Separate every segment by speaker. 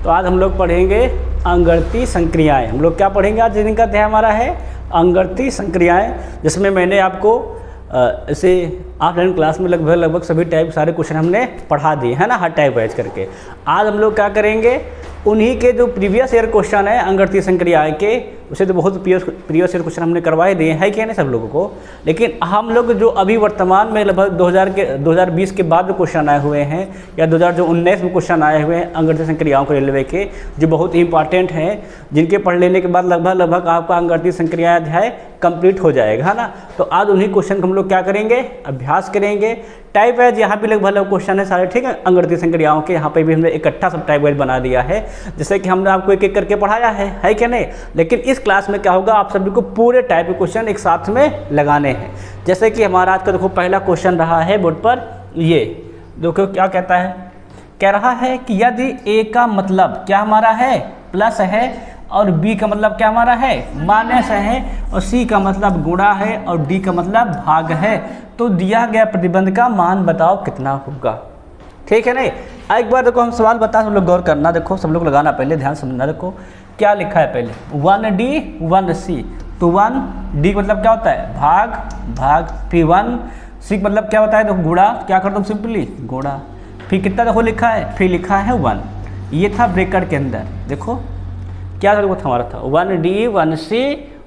Speaker 1: तो आज हम लोग पढ़ेंगे अंगरती संक्रियाएं। हम लोग क्या पढ़ेंगे आज, जिनका अध्याय हमारा है अंगरती संक्रियाएं, जिसमें मैंने आपको इसे ऑफलाइन क्लास में लगभग सभी टाइप सारे क्वेश्चन हमने पढ़ा दिए हैं ना, हर टाइप वाइज करके। आज हम लोग क्या करेंगे, उन्हीं के जो प्रीवियस ईयर क्वेश्चन है अंगरती संक्रियाएं के, उसे तो बहुत प्रीवियस ईयर क्वेश्चन हमने करवाए दिए हैं क्या नहीं सब लोगों को। लेकिन हम लोग जो अभी वर्तमान में लगभग 2020 के बाद जो क्वेश्चन आए हुए हैं या 2019 में क्वेश्चन आए हुए हैं अंगरती संक्रियाओं को रेलवे के, जो बहुत ही इंपॉर्टेंट हैं, जिनके पढ़ लेने के बाद लगभग आपका अंगरती संक्रिया अध्याय कंप्लीट हो जाएगा, है ना। तो आज उन्हीं क्वेश्चन को हम लोग क्या करेंगे, अभ्यास करेंगे। टाइप वाइज यहाँ भी लगभग क्वेश्चन है सारे, ठीक है, अंगरती संक्रियाओं के। यहाँ पे भी हमने इकट्ठा सब टाइप वाइज बना दिया है, जैसे कि हमने आपको एक एक करके पढ़ाया है क्या नहीं। लेकिन इस क्लास में क्या होगा, आप सभी को पूरे टाइप के क्वेश्चन एक साथ में लगाने हैं। जैसे कि हमारा आज का देखो पहला क्वेश्चन रहा है बोर्ड पर, ये देखो क्या कहता है, कह रहा है कि यदि ए का मतलब क्या हमारा है, प्लस है, और बी का मतलब क्या हमारा है, माइनस है, और सी का मतलब गुणा है, और डी का मतलब भाग है, तो दिया गया प्रतिबंध का मान बताओ कितना होगा। ठीक है नहीं। एक बार देखो हम सवाल बता, सब लोग गौर करना, देखो सब लोग लगाना, पहले ध्यान समझना। देखो क्या लिखा है पहले, 1D 1C, तो 1D मतलब क्या होता है, भाग, फिर 1C मतलब क्या होता है, देखो गुणा, क्या कर दो सिंपली गुणा, फिर कितना देखो लिखा है, फिर लिखा है 1, ये था ब्रैकेट के अंदर। देखो क्या था, हमारा था 1D 1C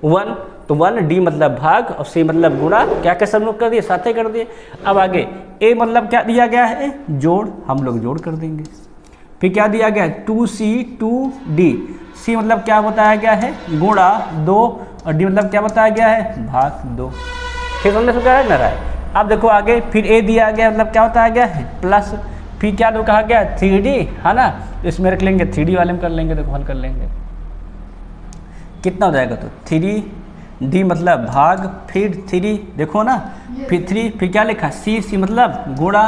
Speaker 1: 1, तो 1D मतलब भाग और C मतलब गुणा, क्या क्या सब लोग कर दिए, साथ ही कर दिए। अब आगे A मतलब क्या दिया गया है, जोड़, हम लोग जोड़ कर देंगे। फिर क्या दिया गया है, 2C 2D, C मतलब क्या बताया गया है, गुणा 2, और D मतलब क्या बताया गया है, भाग 2। फिर समझने से क्या रहा है। अब देखो आगे फिर A दिया गया मतलब क्या बताया गया है, प्लस, फिर क्या कहा गया 3D, है ना, इसमें रख लेंगे 3D वाले में कर लेंगे, देखो हल कर लेंगे, कितना हो जाएगा, तो 3D मतलब भाग, फिर 3 देखो ना, फिर 3, फिर क्या लिखा है, C मतलब गुणा,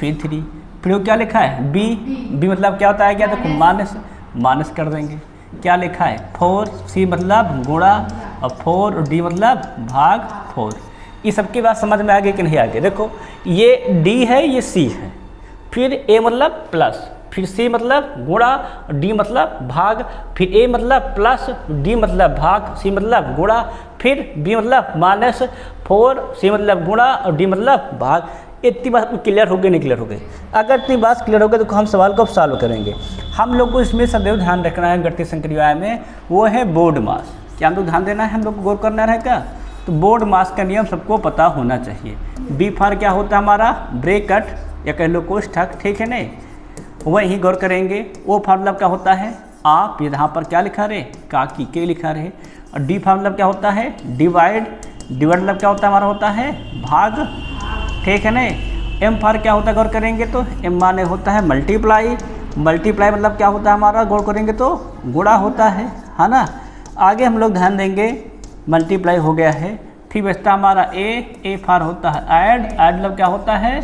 Speaker 1: फिर 3, फिर वो क्या लिखा है B मतलब क्या होता है, क्या देखो माइनस कर देंगे। क्या लिखा है 4C मतलब गुणा, और 4 और D मतलब भाग 4। ये सबकी बात समझ में आ गई कि नहीं आ गई। देखो ये D है, ये C है, फिर A मतलब प्लस, फिर C मतलब गुणा, D मतलब भाग, फिर A मतलब प्लस, D मतलब भाग, C मतलब गुणा, फिर B मतलब माइनस, 4C मतलब गुणा, और D मतलब भाग। इतनी बात क्लियर हो गई, नहीं क्लियर हो गई। अगर इतनी बात क्लियर हो गई तो हम सवाल को अब सॉल्व करेंगे। हम लोग को इसमें सदैव ध्यान रखना है अंगरती संक्रिया में, वो है बोर्ड मास। क्या हम लोग ध्यान देना है, हम लोग को गौर करना रहेगा। तो बोर्ड मास का नियम सबको पता होना चाहिए। B फॉर क्या होता है हमारा, ब्रैकेट या कह लो कोष्ठक, ठीक है नहीं, वही गौर करेंगे। वो फार्मूला क्या होता है, आप यहाँ पर क्या लिखा रहे, काकी के लिखा रहे। और डी फार्मूला क्या होता है, डिवाइड मतलब क्या होता है हमारा, होता है भाग, ठीक है नहीं। एम फार क्या होता है, गौर करेंगे तो एम माने होता है मल्टीप्लाई मतलब क्या होता है हमारा, गौर करेंगे तो गुणा होता है ना। आगे हम लोग ध्यान देंगे, मल्टीप्लाई हो गया है, फिर बचता हमारा ए फार होता है ऐड मतलब क्या होता है,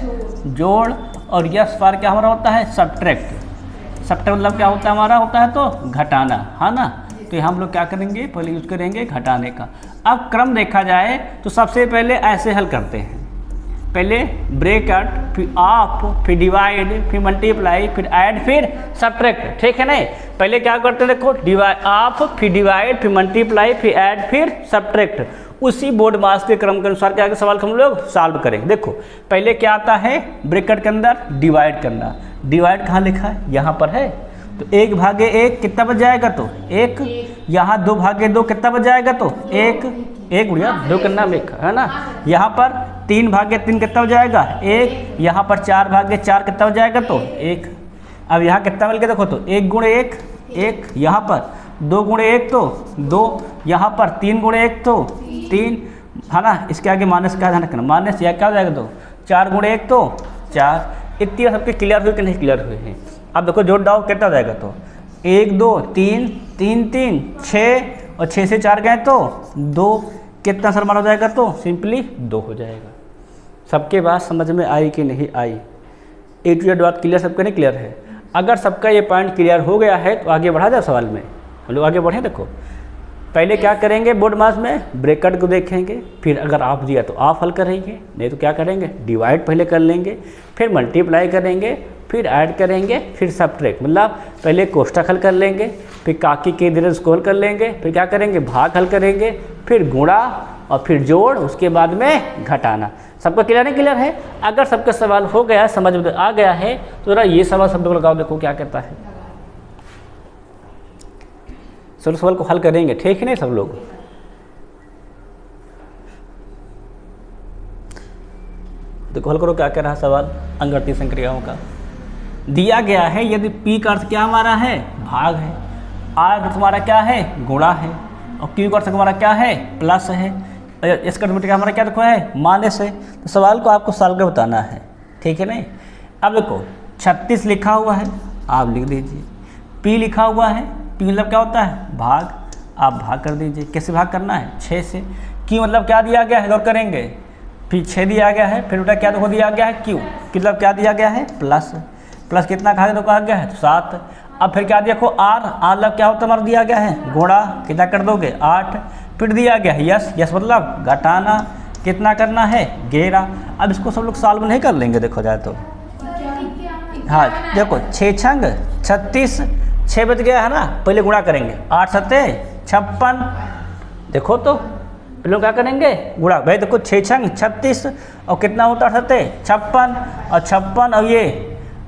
Speaker 1: जोड़, और यस फार क्या हमारा होता है, सब्ट्रैक्ट मतलब क्या होता है हमारा, होता है तो घटाना, है ना। तो हम लोग क्या करेंगे, पहले यूज करेंगे घटाने का। अब क्रम देखा जाए तो सबसे पहले ऐसे हल करते हैं, पहले ब्रैकेट, फिर ऑफ, फिर डिवाइड, फिर मल्टीप्लाई, फिर ऐड, फिर सब्ट्रैक्ट, ठीक है नहीं। पहले क्या करते हैं, देखो डिवाइड, ऑफ, फिर डिवाइड, फिर मल्टीप्लाई, फिर ऐड, फिर सब्ट्रैक्ट। उसी बोर्ड मास के क्रम के अनुसार क्या सवाल हम लोग सॉल्व करेंगे। देखो पहले क्या आता है, ब्रैकेट के अंदर डिवाइड करना। डिवाइड कहाँ लिखा है, यहाँ पर है, तो 1/1 कितना बच जाएगा, तो 1। यहाँ 2/2 कितना बच जाएगा, तो 1 गुणिया 2 करना लिखा है ना। यहाँ पर 3/3 कितना हो जाएगा, 1। यहाँ पर 4/4 कितना हो जाएगा, तो 1। अब यहाँ कितना मिल गया, देखो तो 1 गुणे 1, यहाँ पर 2 गुणे 1 तो 2, यहाँ पर 3 गुणे 1 तो 3, है ना। इसके आगे माइनस का ध्यान रखना, माइनस या क्या हो जाएगा, तो 4 गुणे 1 तो 4। इतनी सबके क्लियर हुए कि नहीं क्लियर हुए हैं। अब देखो जोड़ डाओ कितना हो जाएगा, तो 1 2 3 3 3 6, और 6 से 4 गए तो 2, कितना सर माना हो जाएगा, तो सिंपली 2 हो जाएगा। सबके बात समझ में आई कि नहीं आई, ए टू जेड बात क्लियर, सबके नहीं क्लियर है। अगर सबका ये पॉइंट क्लियर हो गया है तो आगे बढ़ा जाए सवाल में, हम लोग आगे बढ़ें। देखो पहले क्या करेंगे, बोर्ड मास में ब्रैकेट को देखेंगे, फिर अगर ऑफ दिया तो ऑफ हल करेंगे, नहीं तो क्या करेंगे, डिवाइड पहले कर लेंगे, फिर मल्टीप्लाई करेंगे, फिर ऐड करेंगे, फिर सब्ट्रैक्ट, मतलब पहले कोष्ठक हल कर लेंगे, फिर काकी के धीरे उसको हल कर लेंगे, फिर क्या करेंगे भाग हल करेंगे, फिर गुणा और फिर जोड़, उसके बाद में घटाना। सबका क्लियर है? क्लियर है? अगर सबका सवाल हो गया, समझ में आ गया है तो जरा ये सवाल शब्द को लगाओ, देखो क्या कहता है। चलो सवाल को हल करेंगे, ठीक है नहीं सब लोग? देखो हल करो क्या कह रहा है सवाल अंगगणितीय संक्रियाओं का। दिया गया है यदि P का अर्थ क्या हमारा है भाग है, R का अर्थ हमारा क्या है गुणा है, और Q का अर्थ हमारा क्या है प्लस है, इसका अर्थ हमारा क्या देखो है माइनस है। तो सवाल को आपको सॉल्व कर बताना है, ठीक है नहीं? अब देखो 36 लिखा हुआ है, आप लिख दीजिए। P लिखा हुआ है, P मतलब क्या होता है भाग, आप भाग कर दीजिए। कैसे भाग करना है 6 से। Q मतलब क्या दिया गया है गौर करेंगे, फिर 6 दिया गया है, फिर बेटा क्या देखो दिया गया है Q मतलब क्या दिया गया है प्लस, प्लस कितना कहा तो कहा गया है 7। अब फिर क्या देखो R मतलब क्या होता है हमारा दिया गया है गुणा, कितना कर दोगे 8, फिर दिया गया है यस, यस मतलब घटाना, कितना करना है 11। अब इसको सब लोग सॉल्व नहीं कर लेंगे देखो जाए तो। हाँ देखो 6 छंग 36, 6 बच गया है ना, पहले गुणा करेंगे 8 सत्ते 56, देखो तो पहले क्या करेंगे गुणा, भाई देखो 6 छंग 36 और कितना होता है 8 सत्ते 56, और 56 और ये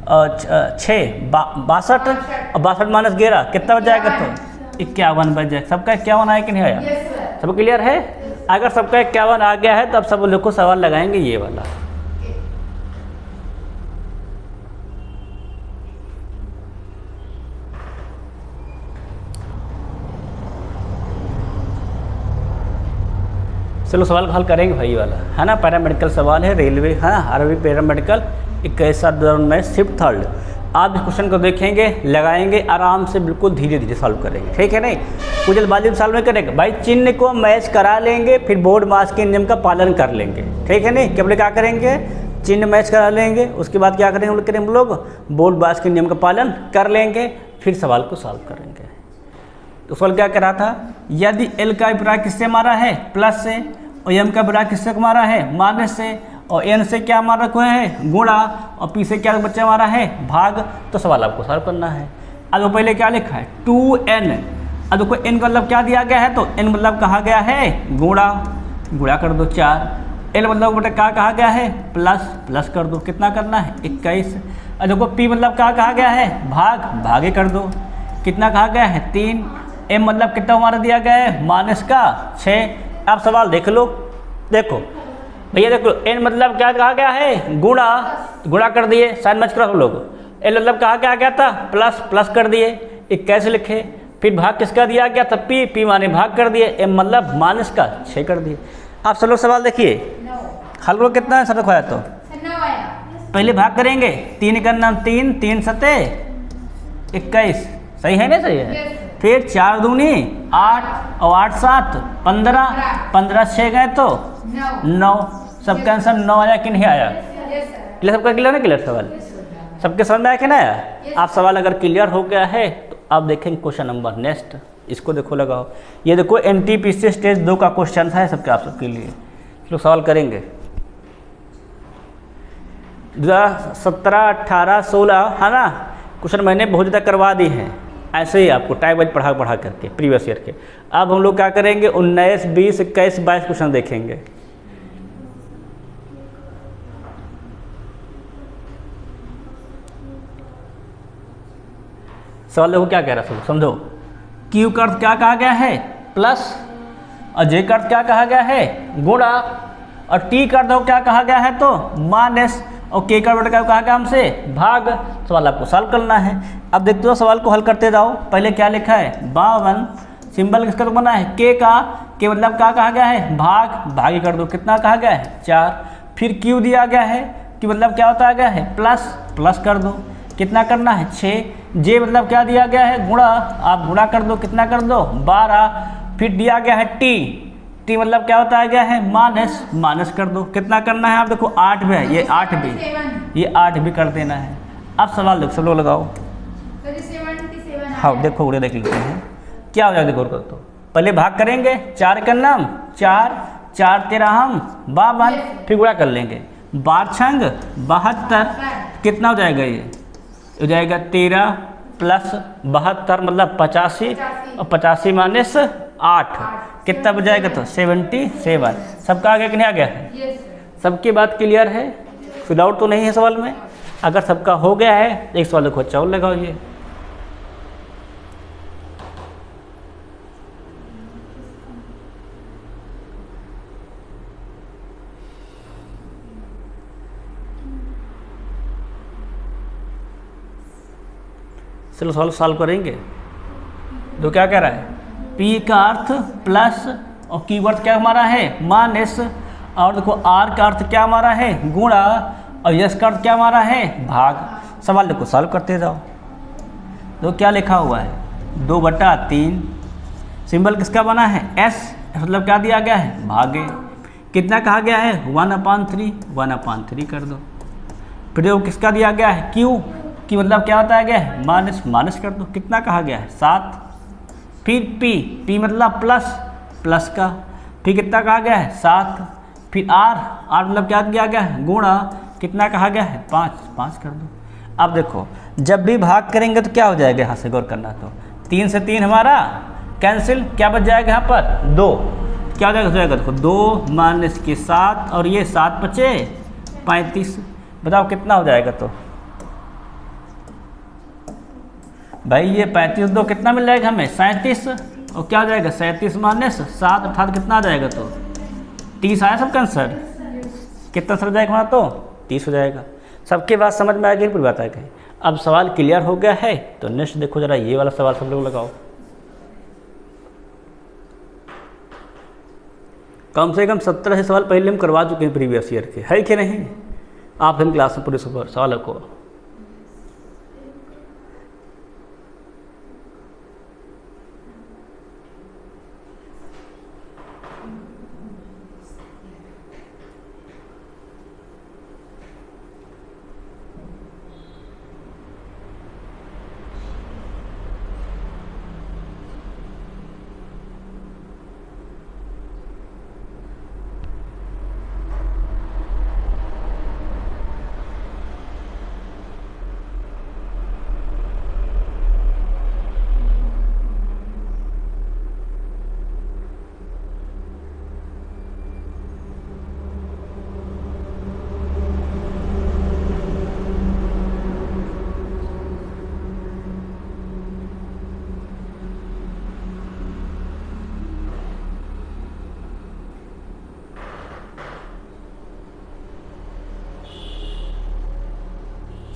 Speaker 1: 6 62, और 62 माइनस 11 कितना बच जाएगा तो 51 बच जाएगा। सबका 51 आया कि नहीं आया? सब क्लियर है? अगर सबका 51 आ गया है तो अब सब लोग को सवाल लगाएंगे ये वाला। चलो सवाल को हल करेंगे भाई वाला, है ना? पैरामेडिकल सवाल है, रेलवे है, आरवी पैरामेडिकल 21 में शिफ्ट 3। आप इस क्वेश्चन को देखेंगे, लगाएंगे आराम से, बिल्कुल धीरे धीरे सॉल्व करेंगे, ठीक है नहीं? कुछ जल्दबाजी में सॉल्व नहीं करेंगे भाई, चिन्ह को मैच करा लेंगे, फिर बोर्ड मास के नियम का पालन कर लेंगे, ठीक है नहीं? केवल क्या करेंगे चिन्ह मैच करा लेंगे, उसके बाद क्या करेंगे हम लोग बोर्ड मास के नियम का पालन कर लेंगे, फिर सवाल को सॉल्व करेंगे। तो सवाल क्या कह रहा था, यदि L का अभिप्राय किससे हमारा है प्लस से, और M का अभिप्राय किससे हमारा है माइनस से, और N से क्या हमारा को है गुणा, और P से क्या बच्चा हमारा है भाग, तो सवाल आपको सॉल्व करना है। अब तो पहले क्या लिखा है 2N, अब देखो N का मतलब क्या दिया गया है, तो N मतलब कहा गया है गुणा, गुणा कर दो 4, L मतलब बेटा क्या कहा गया है प्लस, प्लस कर दो, कितना करना है 21। अब देखो P मतलब क्या कहा गया है भाग, भागे कर दो, कितना कहा गया है 3, M मतलब कितना हमारा दिया गया है माइनस का 6। आप सवाल देख लो, देखो भैया देखो N मतलब क्या कहा गया है गुणा, गुणा कर दिए, साइन मैच करो हम लोग। L मतलब कहा क्या गया था प्लस, प्लस कर दिए, 21 लिखे, फिर भाग किसका दिया गया था P माने भाग कर दिए, M मतलब माइनस का 6 कर दिए। आप सब लोग सवाल देखिए, हल करो कितना है सर खोया, तो पहले भाग करेंगे 3 का नाम 3, 3 सत्ते 21, सही है ना? सही है। फिर 4 दूनी 8 और 8 7 15, 15 6 गए तो 9, सबका आंसर 9 आया कि नहीं आया? क्लियर? सबका क्लियर है? क्लियर सवाल सबके समझ में आया कि नहीं आया? आप सवाल अगर क्लियर हो गया है तो आप देखेंगे क्वेश्चन नंबर नेक्स्ट, इसको देखो लगाओ, ये देखो NTPC स्टेज 2 का क्वेश्चन है सबके, आप सबके लिए लोग सवाल करेंगे। 17 18 16 है ना क्वेश्चन मैंने बहुत ज़्यादा करवा दी हैं, ऐसे ही आपको टाइम वाइज पढ़ा करके प्रीवियस ईयर के। अब हम लोग क्या करेंगे 19 20 21 22 क्वेश्चन देखेंगे। सवाल देखो क्या कह रहा है, समझो। Q का अर्थ क्या कहा गया है प्लस, और J का अर्थ क्या कहा गया है गुणा, और T का अर्थ क्या कहा गया है तो माइनस, और K का अर्थ क्या कहा गया हमसे भाग। सवाल आपको सॉल्व करना है। अब देखते हो सवाल को हल करते जाओ। पहले क्या लिखा है 52, सिंबल किसका तो बना है K का, K मतलब क्या कहा गया है भाग, भागी कर दो, कितना कहा गया है 4। फिर Q दिया गया है, Q मतलब क्या होता गया है प्लस, प्लस कर दो, कितना करना है 6। J मतलब क्या दिया गया है गुणा, आप गुणा कर दो, कितना कर दो 12। फिर दिया गया है T मतलब क्या होता है गया है माइनस, माइनस कर दो, कितना करना है आप देखो 8 भी है, ये 8 भी, ये 8 भी कर देना है। अब सवाल देखो सब लोग लगाओ। हाँ देखो उड़े देख लेते हैं क्या हो जाएगा, देखो तो पहले भाग करेंगे 4 का नाम 4, 4 13 हम 52, फिर गुणा कर लेंगे 12 छंग 72, कितना हो जाएगा ये हो जाएगा 13 प्लस 72 मतलब 85 और 85 माइनस 8 कितना बच जाएगा तो 77। सबका आगे कि नहीं आ गया है? सबकी बात क्लियर है? कोई डाउट तो नहीं है सवाल में? अगर सबका हो गया है एक सवाल को अच्छा और लगाओ ये। चलो सॉल्व करेंगे। तो क्या कह रहा है? P का अर्थ प्लस और कीवर्ड क्या हमारा है? माइनस, और देखो R का अर्थ क्या हमारा है? गुणा, और यस का अर्थ क्या हमारा है? भाग। सवाल देखो सॉल्व करते जाओ। तो क्या लिखा हुआ है? 2/3 सिंबल किसका बना है? S, मतलब क्या दिया गया है? भागे। कितना कहा गया है? 1/3, 1/3 कर दो। फिर वो किसका दिया गया है? Q की मतलब क्या बताया गया है? माइनस, माइनस कर दो। कितना कहा गया है? 7। फिर P मतलब प्लस का, फिर कितना कहा गया है? 7। फिर R मतलब क्या दिया गया है? गुणा, कितना कहा गया है? 5 कर दो। अब देखो जब भी भाग करेंगे तो क्या हो जाएगा? यहाँ से गौर करना। तो 3 से 3 हमारा कैंसिल, क्या बच जाएगा यहाँ पर? 2। क्या हो जाएगा? देखो 2 माइनस के 7 और ये 7 बचे 35। बताओ कितना हो जाएगा? तो भाई ये 35 2 कितना मिल जाएगा हमें? 37। और क्या हो जाएगा? 37 माइनस 7 अर्थात कितना आ जाएगा? तो 30 आया सबका आंसर। कितना सर जाएगा हमारा? तो 30 हो जाएगा। सबके बात समझ में आ गई? पूरी बात आ गई। अब सवाल क्लियर हो गया है तो नेक्स्ट देखो जरा ये वाला सवाल सब लोग लगाओ। कम से कम 17 से सवाल पहले हम करवा चुके हैं प्रीवियस ईयर के, है कि नहीं? आप हम क्लास में पूरे सवाल को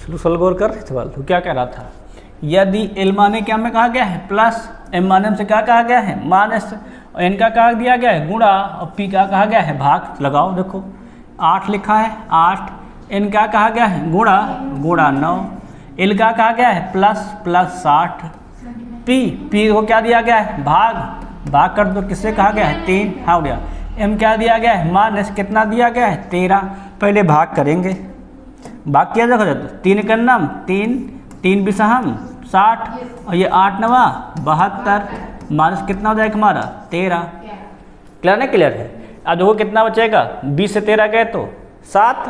Speaker 1: चलो सवाल गौर कर रहे सवाल। तो क्या कह रहा था? यदि एल माने क्या में कहा गया है? प्लस, एम माने में से क्या कहा गया है? माइनस, और एन का कहा दिया गया है? गुणा, और पी का कहा गया है? भाग। लगाओ देखो 8 लिखा है 8, एन का कहा गया है? गुणा 9, एल का कहा गया है? प्लस 60, पी को क्या दिया गया है? भाग कर दो। किससे कहा गया है? 3। हाँ हो गया। एम क्या दिया गया है? माइनस, कितना दिया गया है? 13। पहले भाग करेंगे। भाग किया देखो 3 का नाम 3 बिसहम 60, और ये 8 9 72, माइनस कितना हो जाएगा हमारा? 13। क्लियर नहीं? क्लियर है। अब देखो कितना बचेगा? 20 से 13 गए तो 7,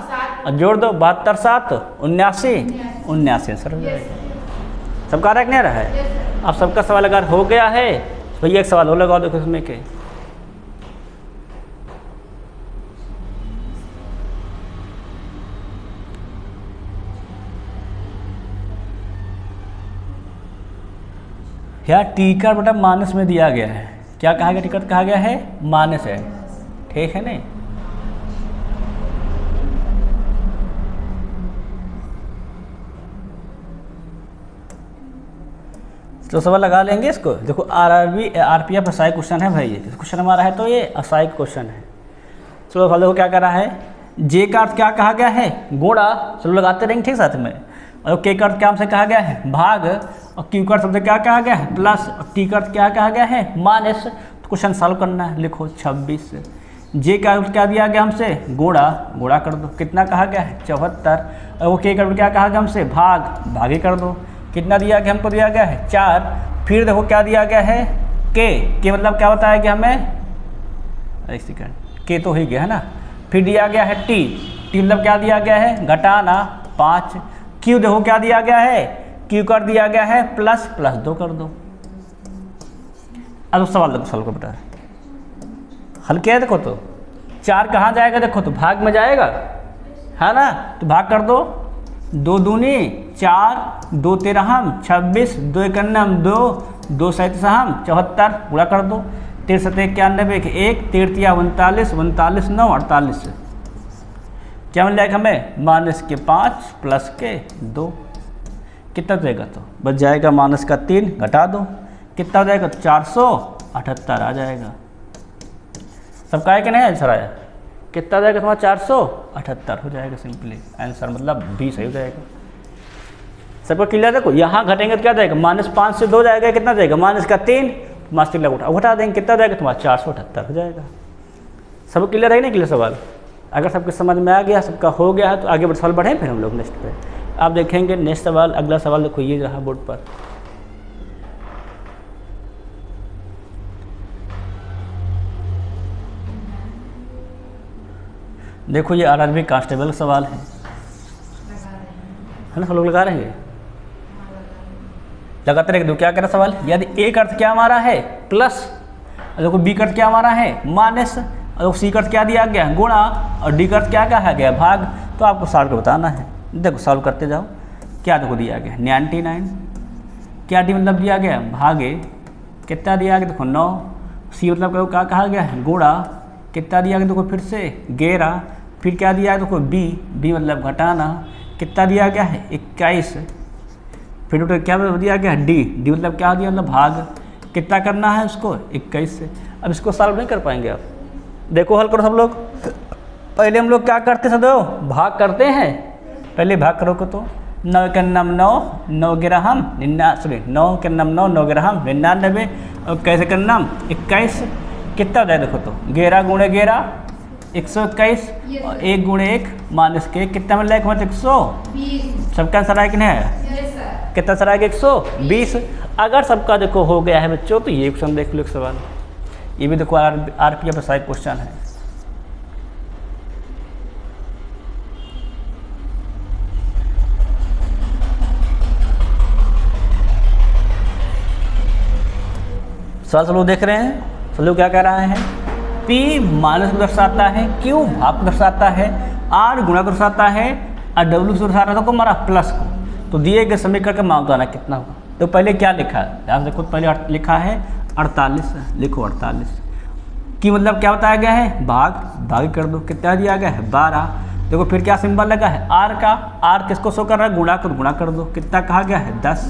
Speaker 1: और जोड़ दो 72 7 79 सर हो जाएगा। सबका आ रहा है कि नहीं आ रहा है? अब सबका सवाल अगर हो गया है तो ये एक सवाल हो लगाओ देखो इसमें के। यहाँ टिकट बटा माइनस में दिया गया है। क्या कहा गया? टिकट कहा गया है माइनस है, ठीक है नहीं? तो सवाल लगा लेंगे इसको। देखो आरपीएफ असाई क्वेश्चन है भाई, ये क्वेश्चन हमारा है तो ये असाई क्वेश्चन है। चलो सवाल देखो क्या कर रहा है? जे का अर्थ क्या कहा गया है? गुणा। चलो लगाते रहेंगे ठीक साथ में। और के का अर्थ क्या हमसे कहा गया है? भाग। और क्यू का अर्थ हमसे क्या कहा गया है? प्लस। और टी का अर्थ क्या कहा गया है? माइनस। तो क्वेश्चन सॉल्व करना है। लिखो 26। जे का अर्थ क्या दिया गया हमसे? गुणा कर दो। कितना कहा गया है? 74। और वो के का अर्थ क्या कहा गया हमसे? भागे कर दो। कितना दिया गया? हमको दिया गया है 4। फिर देखो क्या दिया गया है? के मतलब क्या बताया गया हमें? एक सेकंड, के तो ही गया है ना। फिर दिया गया है टी मतलब क्या दिया गया है? घटाना 5। क्यू देखो क्या दिया गया है? क्यू कर दिया गया है प्लस प्लस 2 कर दो। अब सवाल देखो, सॉल्व कर बेटा, हल क्या है देखो तो 4 कहाँ जाएगा देखो तो भाग में जाएगा, है ना, तो भाग कर दो, 2 दूनी 4, 2 तेरहम 26, 2 इकन्नम 2, 2 सैंतीसहम 74, पूरा कर दो, 13 सत्ते 91, 1 13 39, 39 9 48, क्या मिल जाएगा हमें माइनस के 5 प्लस के 2, कितना जाएगा तो बच जाएगा माइनस का 3, घटा दो, कितना हो जाएगा 478 आ जाएगा। सबका है कि नहीं आंसर आया, कितना जाएगा तुम्हारा 478 हो जाएगा, सिंपली आंसर मतलब बी सही हो जाएगा। सबको क्लियर देखो, यहाँ घटेंगे तो क्या जाएगा -5 से 2 जाएगा, कितना जाएगा माइनस का 3, मास्टर लग उठा देंगे, कितना जाएगा तुम्हारा 478 हो जाएगा। सबको क्लियर है नहीं क्लियर सवाल, अगर सबके समझ में आ गया, सबका हो गया है तो आगे सवाल बढ़ें फिर हम लोग नेक्स्ट पे आप देखेंगे। नेक्स्ट सवाल, अगला सवाल देखो ये रहा बोर्ड पर, देखो ये आरआरबी कांस्टेबल का सवाल है ना, सब लोग लगा रहे हैं, लगाते रहे। क्या कह रहा सवाल, यदि ए का अर्थ क्या हमारा है प्लस, देखो बी का अर्थ क्या हमारा है माइनस, और सी का अर्थ क्या दिया गया गुणा, और डी का अर्थ क्या कहा गया भाग, तो आपको सॉल्व कर बताना है। देखो सॉल्व करते जाओ, क्या देखो दिया गया 99, क्या डी मतलब दिया गया भागे, कितना दिया गया देखो 9, सी मतलब क्या कहा गया है गुणा, कितना दिया गया देखो फिर से 11, फिर क्या दिया है देखो बी, बी मतलब घटाना, कितना दिया गया है 21, फिर क्या दिया गया है डी, डी मतलब क्या दिया मतलब भाग, कितना करना है उसको 21 से। अब इसको सॉल्व नहीं कर पाएंगे आप, देखो हल करो सब लोग। पहले हम लोग क्या करते सदैव भाग करते हैं, पहले भाग करो को तो 9 के नाम 9, 9 ग्राम 9 के नाम 9, 9 ग्राम 99, और कैसे का नाम 21, कितना हो जाए देखो तो 11 गुणे 11 121, और 1 गुणे 1 माइनस के कितना मिल जाएगा मतलब 120, सबका आंसर आया कि नहीं आया, कितना आंसर आएगा 120। अगर सबका देखो हो गया है बच्चों तो ये क्वेश्चन देख लो, एक सवाल ये भी देखो आरपीएफ का क्वेश्चन है। सवाल सब लोग देख रहे हैं, सब लोग क्या कह रहे हैं, P माइनस को दर्शाता है, Q भाग को दर्शाता है, R गुणा को दर्शाता है, और W को दर्शाता है तो हमारा प्लस को, तो दिए गए समीकरण का मान बताना कितना होगा। तो पहले क्या लिखा है ध्यान से देखो, पहले लिखा है 48, लिखो 48, की मतलब क्या बताया गया है भाग, भाग कर दो, कितना दिया गया है 12, देखो फिर क्या सिंबल लगा है R का, R किसको शो कर रहा है गुणा को, गुणा कर दो, कितना कहा गया है 10,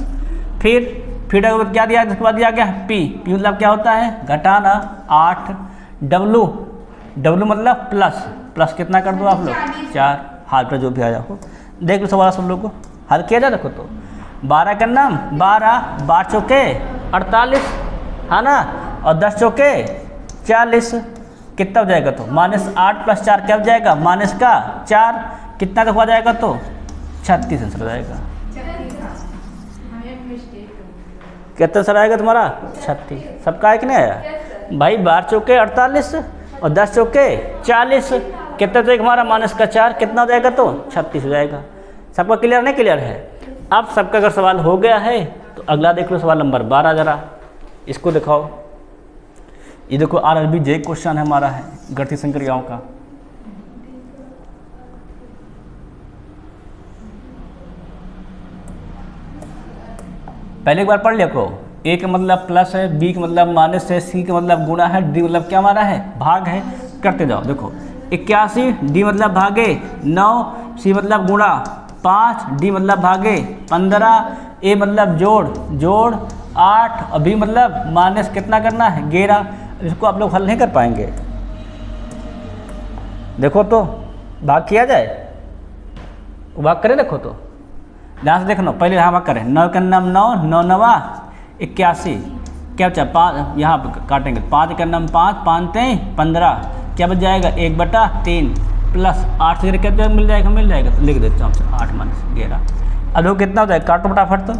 Speaker 1: फिर अगर क्या दिया है उसके बाद दिया गया है P, P मतलब क्या होता है घटाना 8, W मतलब प्लस, प्लस कितना कर दो आप लोग 4, हाथ पर जो भी आया हो देख लो सवाल सब लोग को हल किया जाए। देखो तो 12 का नाम 12 चौके 48 है ना, और 10 चौके 40, कितना हो जाएगा तो -8 + 4 क्या हो जाएगा माइनस का 4, कितना का हो जाएगा तो 36 आंसर हो जाएगा। कितना सर आएगा तुम्हारा 36, सबका है कि नहीं आया भाई, 12 चौके 48 और 10 चौके 40, कितना जाएगा हमारा माइनस का 4, कितना हो जाएगा तो 36 हो जाएगा। सबका क्लियर नहीं क्लियर है। अब सबका अगर सवाल हो गया है तो अगला देख लो सवाल नंबर 12, जरा इसको दिखाओ। ये देखो आरआरबी जे क्वेश्चन है हमारा, है गणितीय संक्रियाओं का। पहले एक बार पढ़ लिया करो, ए का मतलब प्लस है, बी का मतलब माइनस है, सी का मतलब गुणा है, डी मतलब क्या हमारा है भाग है। करते जाओ, देखो 81, डी मतलब भागे 9, सी मतलब गुणा 5, डी मतलब भागे 15, ए मतलब जोड़ 8, और बी मतलब माइनस कितना करना है 11। इसको आप लोग हल नहीं कर पाएंगे। देखो तो भाग किया जाए, भाग करें, देखो तो ध्यान से देखना, पहले यहाँ भाग करें 9 का नाम 9, 9 9 81, क्या बचा 5, यहाँ पर काटेंगे 5 का नाम 5, 5 3 15, क्या बच जाएगा 1/3 प्लस 8 से कितना मिल जाएगा तो लिख देता हूँ 8 - 11। अब देखो कितना हो जाएगा, काटो फटाफट तो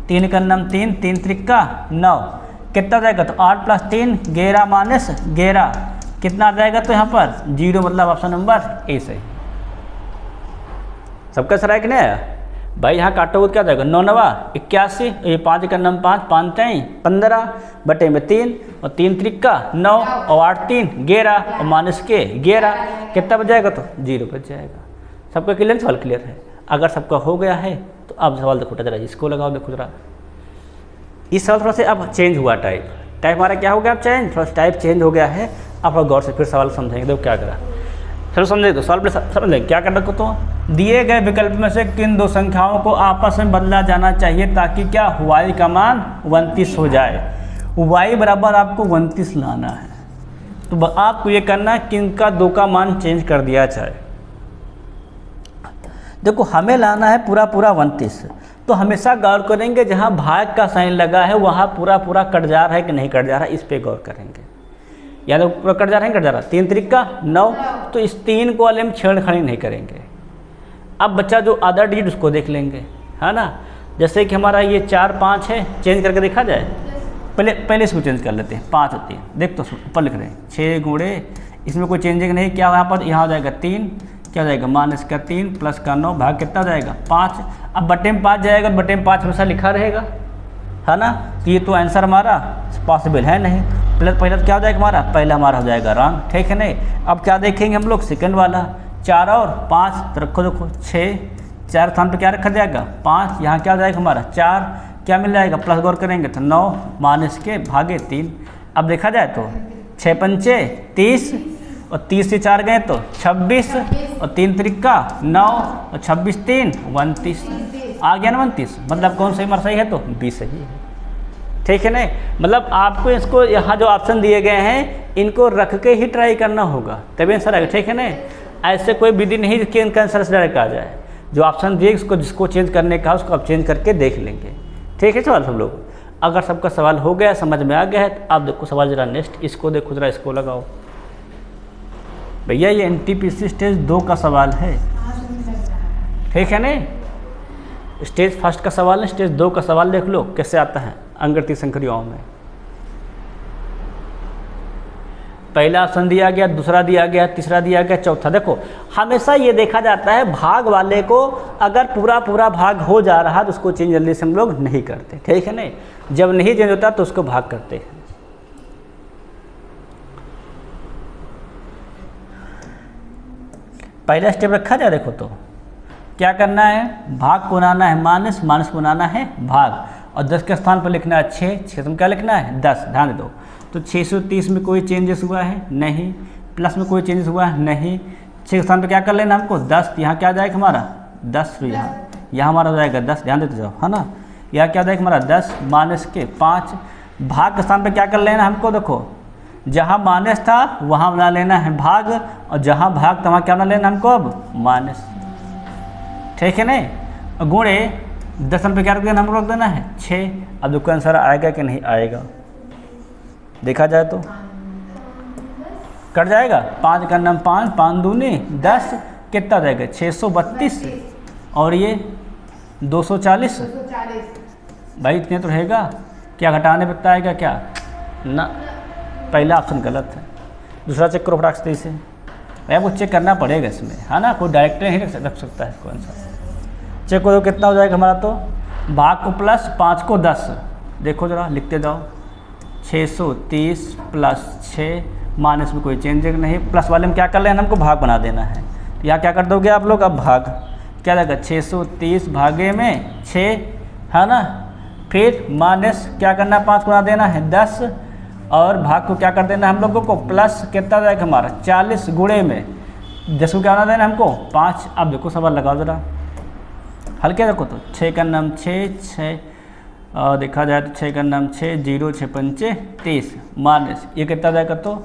Speaker 1: 3 का नाम 3, 3 त्रिका 9, कितना हो जाएगा तो 8 + 3 11 - 11, कितना आ जाएगा तो यहाँ पर 0, मतलब ऑप्शन नंबर ए सही। सबका सर है कि नहीं आया। भाई यहाँ काटोगे तो क्या जाएगा 9 नवा 81, ये 5 का नम 5, 5 3 15 बटे में 3 और 3 त्रिक 9 और 8 3 11 और माइनस के 11 कितना बच जाएगा? तो 0 बच जाएगा। सबका क्लियर? सवाल क्लियर है। अगर सबका हो गया है तो अब सवाल देखो जरा, इसको लगाओ, देखो जरा। इस सवाल थोड़ा से अब चेंज हुआ टाइप हमारा क्या हो गया? अब चेंज, थोड़ा टाइप चेंज हो गया है। अब गौर से फिर सवाल समझेंगे। देखो क्या करा, चलो समझे तो सवाल समझेंगे क्या करना को। तो दिए गए विकल्प में से किन दो संख्याओं को आपस में बदला जाना चाहिए ताकि क्या y का मान 29 हो जाए। y बराबर आपको 29 लाना है, तो आपको ये करना है किन का दो का मान चेंज कर दिया जाए। देखो हमें लाना है पूरा 29, तो हमेशा गौर करेंगे जहाँ भाग का साइन लगा है वहाँ पूरा कट जा रहा है कि नहीं कट जा रहा है, इस पर गौर करेंगे। या तो पूरा कट जा रहा है, कट जा रहा है। 3 त्रिक 9, तो इस 3 को वाले हम छेड़खानी नहीं करेंगे। अब बच्चा जो आधा डिजिट उसको देख लेंगे, है ना। जैसे कि हमारा ये 4 5 है, चेंज करके देखा जाए। पहले इसको चेंज कर लेते हैं। 5 होती है, देख तो ऊपर लिख रहे हैं 6 गुणे, इसमें कोई चेंजिंग नहीं। क्या यहाँ पर, यहाँ हो जाएगा 3, क्या हो जाएगा माइनस का 3 प्लस का 9 भाग कितना जाएगा 5। अब बटे में 5 जाएगा, बटे में 5 हमेशा लिखा रहेगा, है ना। तो ये तो आंसर हमारा पॉसिबल है नहीं। पहला तो क्या हो जाएगा हमारा, पहला हमारा हो जाएगा रॉन्ग, ठीक है नहीं। अब क्या देखेंगे हम लोग, सेकंड वाला 4 और 5, तो रखो देखो 6, 4 स्थान पे क्या रखा जाएगा 5, यहाँ क्या हो जाएगा हमारा 4, क्या मिल जाएगा प्लस गौर करेंगे तो 9 माइनस के भागे 3। अब देखा जाए तो 6 पंचे 30 और 30 से 4 गए तो 26 और 3 त्रिक 9 और 26 3 29 आ गया ना 29। मतलब कौन सही सही है? तो बी सही है, ठीक है नहीं। मतलब आपको इसको यहाँ जो ऑप्शन दिए गए हैं इनको रख के ही ट्राई करना होगा तभी आंसर आएगा, ठीक है नहीं। ऐसे कोई विधि नहीं कि इनका आंसर डायरेक्ट आ जाए। जो ऑप्शन दिए इसको जिसको चेंज करने का उसको आप चेंज करके देख लेंगे, ठीक है। सवाल सब लोग, अगर सबका सवाल हो गया, समझ में आ गया है तो आप देखो सवाल जरा नेक्स्ट, इसको देखो जरा, इसको लगाओ भैया। ये NTPC स्टेज 2 का सवाल है, ठीक है नहीं। स्टेज फर्स्ट का सवाल है, स्टेज 2 का सवाल देख लो कैसे आता है अंगगणितीय संक्रियाओं में। पहला ऑप्शन दिया गया, दूसरा दिया गया, तीसरा दिया गया, चौथा। देखो हमेशा ये देखा जाता है भाग वाले को अगर पूरा भाग हो जा रहा तो उसको चेंज जल्दी से हम लोग नहीं करते, ठीक है नहीं। जब नहीं चेंज होता तो उसको भाग करते हैं। पहला स्टेप रखा जाए, देखो तो क्या करना है, भाग को बनाना है माइनस, माइनस को बनाना है भाग, और 10 के स्थान पर लिखना है 6 में क्या लिखना है 10, ध्यान दो। तो 630 में कोई चेंजेस हुआ है नहीं, प्लस में कोई चेंजेस हुआ है नहीं। 6 के स्थान पर क्या कर लेना हमको 10, यहाँ क्या जाएगा हमारा 10, यहाँ हमारा हो जाएगा 10, ध्यान देते जाओ, है ना। यहाँ क्या जाएगा हमारा 10 माइनस के 5, भाग के स्थान पर क्या कर लेना हमको, देखो जहाँ माइनस था वहाँ बना लेना है भाग, और जहाँ भाग था वहाँ क्या बना लेना हमको अब माइनस, ठीक है नहीं। गुणे 10 पे क्या रख देना, हमको रख देना है 6। अब देखो आंसर आएगा कि नहीं आएगा, देखा जाए तो कट जाएगा। 5 का नाम 5, 5 दूनी 10, कितना जाएगा 632, और ये 240 भाई इतने तो रहेगा। क्या घटाने पे आएगा क्या ना, पहला ऑप्शन गलत है। दूसरा चेक करो फटाक से, भैया आपको चेक करना पड़ेगा इसमें, है ना। कोई डायरेक्ट नहीं रख सकता है इसको आंसर। चेक करो कितना हो जाएगा हमारा, तो भाग को प्लस 5 को 10, देखो जरा लिखते जाओ 630 प्लस 6 माइनस में कोई चेंजिंग नहीं, प्लस वाले में क्या कर लेना हमको भाग बना देना है। तो यहाँ क्या कर दोगे आप लोग, अब भाग क्या जाएगा 630 भागे में 6, है ना। फिर माइनस क्या करना है 5 को बना देना है 10, और भाग को क्या कर देना हम लोगों को प्लस कितना जाएगा हमारा 40 गुणे में 10 को क्या बना देना हमको 5। अब देखो सवाल लगाओ जरा, हल्के देखो तो 6 का नाम 6 और देखा जाए तो 6 का नाम 6, 0 6 पंचे 30 माइनस ये कितना जाएगा, तो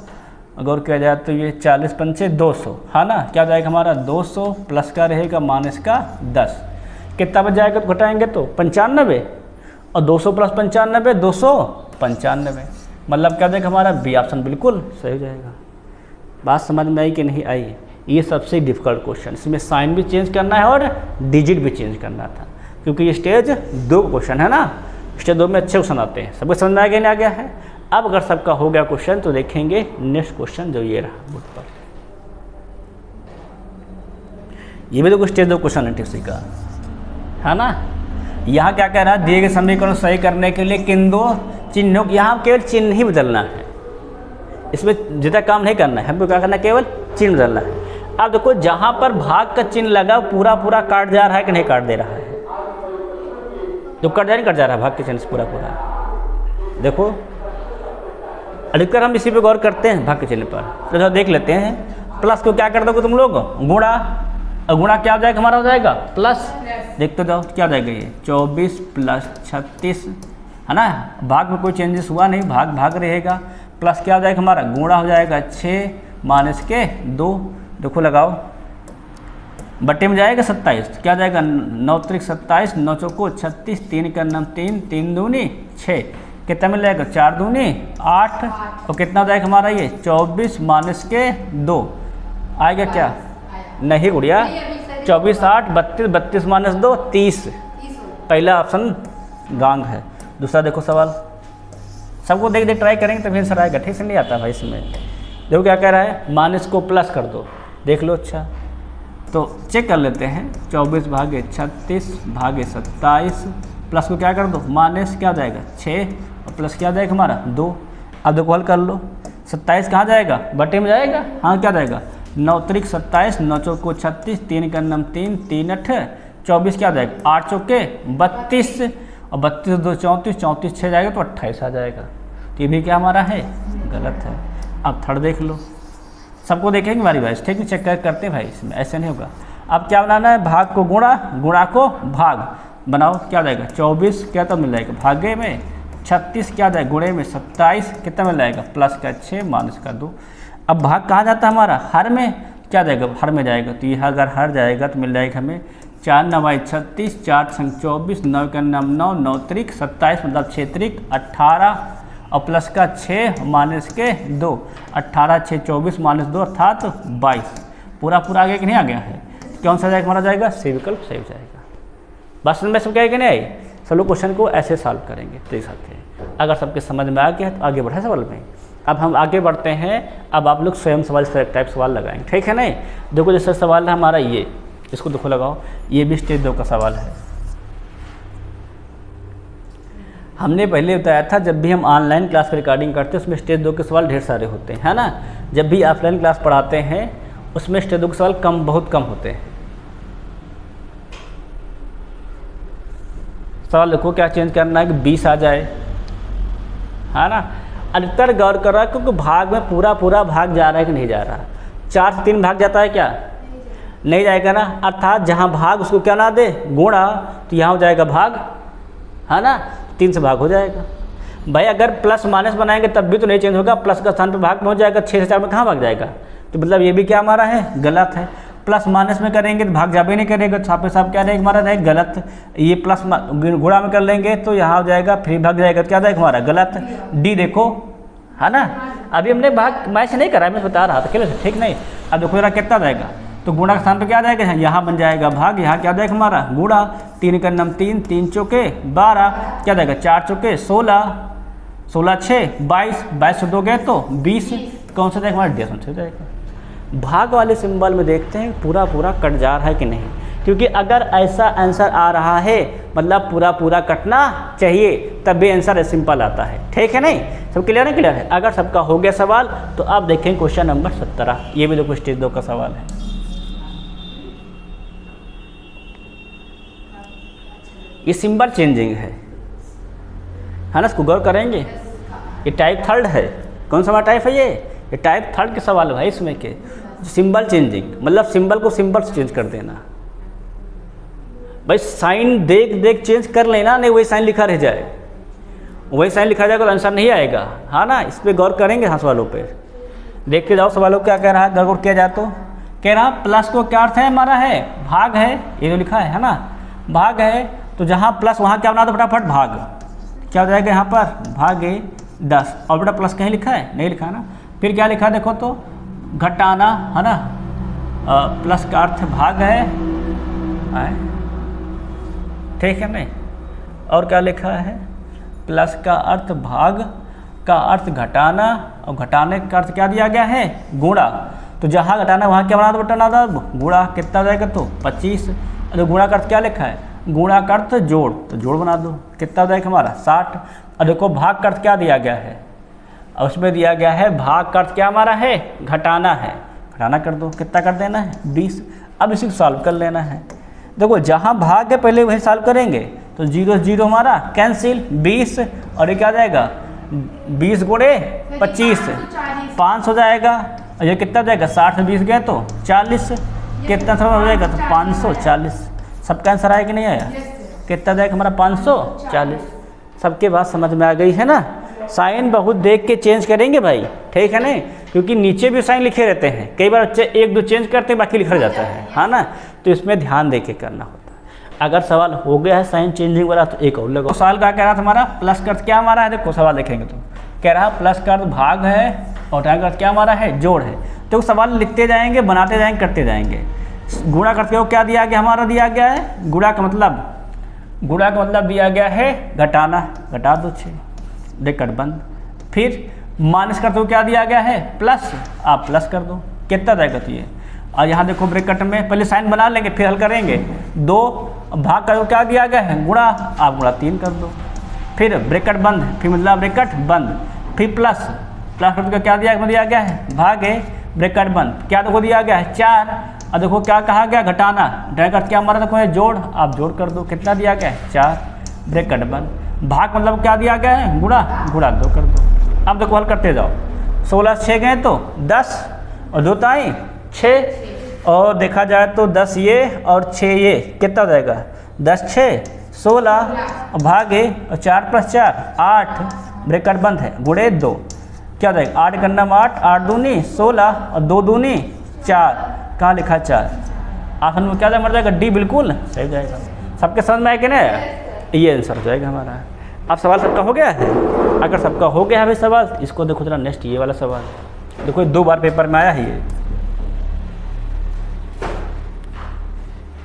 Speaker 1: अगर किया जाए तो ये 40 पंचे 200, है ना। क्या जाएगा हमारा 200 प्लस का रहेगा माइनस का 10, कितना बच जाएगा तो घटाएंगे तो 95, और 200 प्लस 95 295, मतलब क्या जाएगा हमारा बी ऑप्शन बिल्कुल सही हो जाएगा। बात समझ में आई कि नहीं आई। ये सबसे डिफिकल्ट क्वेश्चन, इसमें साइन भी चेंज करना है और डिजिट भी चेंज करना था, क्योंकि ये स्टेज 2 क्वेश्चन है ना। स्टेज 2 में अच्छे क्वेश्चन आते हैं, सबको समझ में आ गया नहीं आ गया है। अब अगर सबका हो गया क्वेश्चन तो देखेंगे नेक्स्ट क्वेश्चन जो ये रहा बोर्ड पर। ये भी तो स्टेज 2 क्वेश्चन है टीसी का। है ना। यहाँ क्या कह रहा है, दिए गए समीकरण सही करने के लिए किन दो चिन्हों, यहाँ केवल चिन्ह ही बदलना है, इसमें ज़्यादा काम नहीं करना है, हमको क्या करना है, केवल चिन्ह बदलना है। अब देखो जहाँ पर भाग का चिन्ह लगा पूरा पूरा काट जा रहा है कि नहीं काट दे रहा है, जो कट जा नहीं कट जा रहा है भाग के चिन्ह से पूरा पूरा। देखो अधिकतर हम इसी पे गौर करते हैं भाग के चिन्ह पर। तो देख लेते हैं, प्लस को क्या कर दोगे तुम लोग, गुणा, और गुणा क्या हो जाएगा हमारा, हो जाएगा प्लस। देखते जाओ क्या हो जाएगा, ये 24 प्लस 36 है ना। भाग में कोई चेंजेस हुआ नहीं, भाग भाग रहेगा। प्लस क्या हो जाएगा हमारा, गुणा हो जाएगा 6 माइनस के 2, देखो लगाओ, बट्टे में जाएगा 27, क्या जाएगा 9 त्रिक 27, 9 चौको 36, 3 का नाम 3, 3 दूनी 6, कितना मिल जाएगा 4 दूनी 8, और कितना हो जाएगा हमारा ये 24 माइनस के 2 आएगा क्या, नहीं गुड़िया 24 8 32, 32 माइनस 2 30, पहला ऑप्शन रॉन्ग है। दूसरा देखो सवाल, सबको देख देख ट्राई करेंगे तभी आंसर आएगा, ठीक से नहीं आता भाई इसमें। देखो क्या कह रहा है, माइनस को प्लस कर दो, देख लो। अच्छा तो चेक कर लेते हैं, 24 भागे 36 भागे 27, प्लस को क्या कर दो, माइनस क्या हो जाएगा 6, और प्लस क्या हो जाएगा हमारा 2। अब देखो हल कर लो, 27 कहाँ जाएगा, बटे में जाएगा, हाँ क्या जाएगा 9 त्रिक 27, 9 चौको 36, 3 का नाम 3, 3 8 24, क्या जाएगा 8 चौके 32, और 32 2 34, 34 6 जाएगा तो 28 आ जाएगा। तो ये भी क्या हमारा है, गलत है। अब थर्ड देख लो, सबको देखेंगे बारी बारी, ठीक है, चेक करते हैं भाई, इसमें ऐसे नहीं होगा। अब क्या बनाना है, भाग को गुणा, गुणा को भाग बनाओ, क्या जाएगा 24 क्या तो मिल जाएगा भागे में 36, क्या जाएगा गुणे में 27, कितना मिल जाएगा प्लस का 6 माइनस का 2। अब भाग कहाँ जाता है हमारा, हर में, क्या जाएगा हर में जाएगा, तो यह अगर हर जाएगा तो मिल जाएगा हमें 4 9 36, 4 संग 24, 9 का नाम 9, 9 त्रिक 27 मतलब 6 त्रिक 18, और प्लस का 6 माइनस के 2, 18 6 24 माइनस 2 अर्थात 22, पूरा पूरा आगे कि नहीं आ गया है, कौन सा जाएगा हमारा जाएगा, सी विकल्प सही हो जाएगा। बस में सब क्या है कि नहीं आई, सब लोग क्वेश्चन को ऐसे सॉल्व करेंगे देख सकते हैं। अगर सबके समझ में आ गया है तो आगे बढ़े सवाल में। अब हम आगे बढ़ते हैं, अब आप लोग स्वयं सवाल टाइप सवाल लगाएंगे, ठीक है नहीं। देखो जैसे सवाल है हमारा ये, इसको देखो लगाओ, ये भी स्टेज 2 का सवाल है। हमने पहले बताया था जब भी हम ऑनलाइन क्लास की रिकॉर्डिंग करते हैं उसमें स्टेज 2 के सवाल ढेर सारे होते हैं, है ना। जब भी ऑफलाइन क्लास पढ़ाते हैं उसमें स्टेज 2 के सवाल बहुत कम होते हैं। सवाल देखो क्या चेंज करना है कि 20 आ जाए, है ना। अधिकतर गौर कर रहा है क्योंकि भाग में पूरा पूरा भाग जा रहा है कि नहीं जा रहा, 4 से 3 भाग जाता है क्या, नहीं जाएगा ना। अर्थात जहाँ भाग उसको क्या ना दे, गुणा, तो यहाँ हो जाएगा भाग, है ना, 3 से भाग हो जाएगा। भाई अगर प्लस माइनस बनाएंगे तब भी तो नहीं चेंज होगा, प्लस का स्थान पर भाग पहुँच जाएगा, 6 से 4 में कहाँ भाग जाएगा, तो मतलब ये भी क्या हमारा है, गलत है। प्लस माइनस में करेंगे तो भाग जाबे नहीं करेगा, तो साफ साफ क्या रहेगा हमारा, रहेगा गलत। ये प्लस गुणा में कर लेंगे तो यहाँ हो जाएगा, फिर भाग जाएगा, तो क्या जाएगा हमारा गलत। डी देखो, है ना, अभी हमने भाग मैच नहीं करा, मैं बता रहा था क्लियर, ठीक नहीं। अब देखो जरा कितना जाएगा, तो गुणा के स्थान पर क्या जाएगा, यहाँ बन जाएगा भाग, यहाँ क्या जाएगा हमारा गुणा, 3 का नाम 3, 3 चौके 12, क्या जाएगा 4 चौके 16, 16 6 22, 22 से 2 गए तो 20, कौन सा जाएगा हमारा डी हो जाएगा। भाग वाले सिंबल में देखते हैं पूरा पूरा कट जा रहा है कि नहीं, क्योंकि अगर ऐसा आंसर आ रहा है मतलब पूरा पूरा कटना चाहिए, तब भी आंसर सिंपल आता है, ठीक है नहीं। सब क्लियर है, क्लियर है। अगर सबका हो गया सवाल तो आप देखें क्वेश्चन नंबर 17, ये भी देखो स्टेज 2 का सवाल है। ये सिंबल चेंजिंग है ना, इसको गौर करेंगे। ये टाइप 3 है, कौन सा टाइप है ये टाइप 3 के सवाल है भाई इसमें के। सिंबल चेंजिंग मतलब सिंबल को सिंबल से चेंज कर देना। भाई साइन देख देख चेंज कर लेना, नहीं वही साइन लिखा रह जाए, वही साइन लिखा जाएगा तो आंसर नहीं आएगा, हाँ ना। इस पर गौर करेंगे हाँ सवालों पे, देख के जाओ सवालों क्या कह रहा है, गौर किया जाए तो कह रहा प्लस को क्या अर्थ है हमारा, है भाग है, ये जो लिखा है ना भाग है, तो जहाँ प्लस वहाँ क्या बना दो फटाफट भाग, क्या हो जाएगा यहाँ पर भागे 10, और बेटा प्लस कहीं लिखा है, नहीं लिखा है ना। फिर क्या लिखा है देखो तो घटाना, है ना, प्लस का अर्थ भाग है, ठीक है नहीं। और क्या लिखा है, प्लस का अर्थ भाग का अर्थ घटाना, और घटाने का अर्थ क्या दिया गया है गुणा, तो जहाँ घटाना वहाँ क्या बना दो बेटा ना दो गुणा, कितना जाएगा तो 25। तो गुणा का अर्थ क्या लिखा है गुणा का अर्थ जोड़, तो जोड़ बना दो। कितना हो जाएगा हमारा 60। और देखो भाग का अर्थ क्या दिया गया है, और उसमें दिया गया है भाग का अर्थ क्या हमारा है, घटाना है, घटाना कर दो। कितना कर देना है 20। अब इसी को सॉल्व कर लेना है। देखो जहाँ भाग है पहले वही सॉल्व करेंगे, तो 0 0 हमारा कैंसिल, 20 और ये क्या जाएगा 20 गुणे 25 500 हो जाएगा। और ये कितना जाएगा 60 से 20 गए तो 40, कितना थोड़ा हो जाएगा तो 540। सबका आंसर आया कि नहीं आया, कितना जाएगा हमारा 540। सबके बात समझ में आ गई है ना। साइन बहुत देख के चेंज करेंगे भाई, ठीक है ना, क्योंकि नीचे भी साइन लिखे रहते हैं, कई बार बच्चे एक दो चेंज करते हैं बाकी लिखा जाता है, हाँ ना, तो इसमें ध्यान दे के करना होता है। अगर सवाल हो गया है साइन चेंजिंग वाला तो एक और लगाओ। सवाल क्या कह रहा था हमारा, प्लस का अर्थ क्या हमारा है, देखो सवाल देखेंगे तो कह रहा है प्लस का अर्थ भाग है और का अर्थ क्या हमारा है, जोड़ है। तो सवाल लिखते जाएंगे, बनाते जाएंगे, करते जाएंगे। गुणा करते हो क्या दिया गया, हमारा दिया गया है गुणा का मतलब दिया गया है घटाना, घटा दो 6 ब्रैकेट बंद। फिर माइनस करते हो क्या दिया गया है प्लस, आप प्लस कर दो, कितना जाएगा तो ये। और यहाँ देखो ब्रैकेट में पहले साइन बना लेंगे फिर हल करेंगे। 2 भाग करो क्या दिया गया है गुणा, आप गुणा 3 कर दो। फिर ब्रैकेट बंद, फिर मतलब ब्रैकेट बंद, फिर प्लस करते क्या दिया गया है भागे ब्रैकेट बंद, क्या देखो दिया गया है 4। और देखो क्या कहा गया घटाना, ब्रैकेट क्या हमारा देखो है जोड़, आप जोड़ कर दो, कितना दिया गया है 4 ब्रैकेट बंद। भाग मतलब क्या दिया गया है गुणा 2 कर दो। अब देखो हल करते जाओ, 16 6 गए तो 10 और 2 ताई 6, और देखा जाए तो 10 ये और 6 ये, कितना हो जाएगा 10 6 16 और भागे और 4 + 4 8 ब्रैकेट बंद है गुणे 2, क्या हो जाएगा 8 गन्ना 8 8 दूनी 16 और 2 दूनी 4, कहाँ लिखा 4, ऑप्शन में क्या मर जाएगा डी, बिल्कुल सही जाएगा। सबके समझ में आए कि नहीं, ये आंसर हो जाएगा हमारा। अब सवाल सबका हो गया है, अगर सबका हो गया है भाई सवाल, इसको देखो जरा नेक्स्ट ये वाला सवाल देखो, 2 बार पेपर में आया है ये।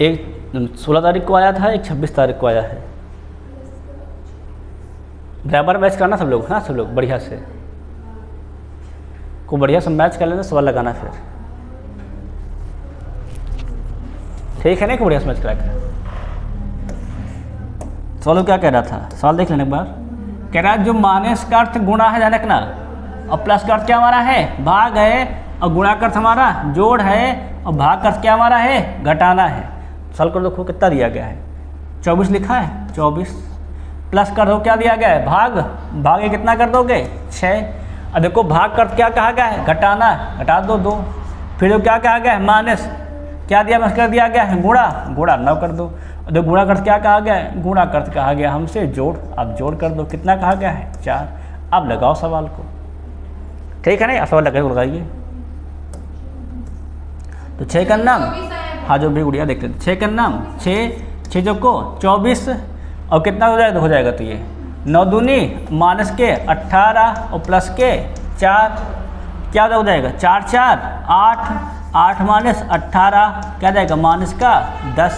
Speaker 1: एक 16 तारीख को आया था, एक 26 तारीख को आया है। बराबर मैच करना सब लोग, हाँ सब लोग बढ़िया से को बढ़िया से मैच कर लेना, सवाल लगाना फिर, ठीक है ना, बढ़िया से मैच करा कर। सवाल क्या कह रहा था, सवाल देख लेने एक बार। कह रहा है जो माइनस का अर्थ गुणा है ध्यान रखना, और प्लस का अर्थ क्या हमारा है भाग है, और गुणा का अर्थ हमारा जोड़ है, और भाग का अर्थ क्या हमारा है घटाना है। सवाल कर देखो कितना दिया गया है 24 लिखा है 24, प्लस कर दो क्या दिया गया है भाग ये कितना कर दोगे 6। और देखो भाग का अर्थ क्या कहा गया है घटाना, घटा दो 2। फिर जो क्या कहा गया है माइनस, क्या दिया माइनस कर दिया गया है गुणा 9 कर दो। और गुणा कर्त क्या कहा गया है, गुणा कर्त कहा गया हमसे जोड़, आप जोड़ कर दो, कितना कहा गया है 4। अब लगाओ सवाल को, ठीक है ना, सवाल लगाइए। तो 6 का नाम, हाँ जो भी गुड़िया देखते थे 6 का नाम 6 जो को 24, और कितना हो जाएगा तो ये 9 दूनी माइनस के 18 और प्लस के 4, क्या हो जाएगा 4 4 8 8 माइनस 18 क्या जाएगा माइनस का 10,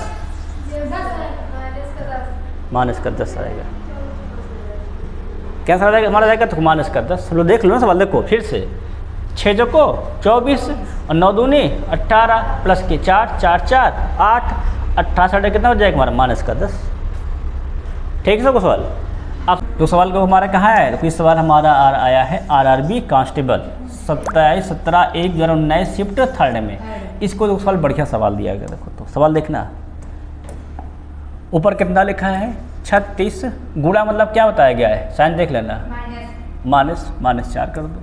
Speaker 1: माइनस का 10 आएगा, क्या आ जाएगा हमारा जाएगा तो माइनस का 10। लो देख लो ना सवाल देखो फिर से, 6 जो को 24 और 9 दूनी 18 प्लस के 4 4 4 8 18 साढ़े कितना हो जाएगा हमारा माइनस का 10, ठीक है सबको सवाल। अब तो सवाल को हमारा कहाँ है, तो इस सवाल हमारा आया है आरआरबी कांस्टेबल 27/17/2019 शिफ्ट 3 में। इसको तो सवाल बढ़िया सवाल दिया गया, देखो तो सवाल देखना, ऊपर कितना लिखा है 36, गुणा मतलब क्या बताया गया है साइन देख लेना, माइनस 4 कर दो।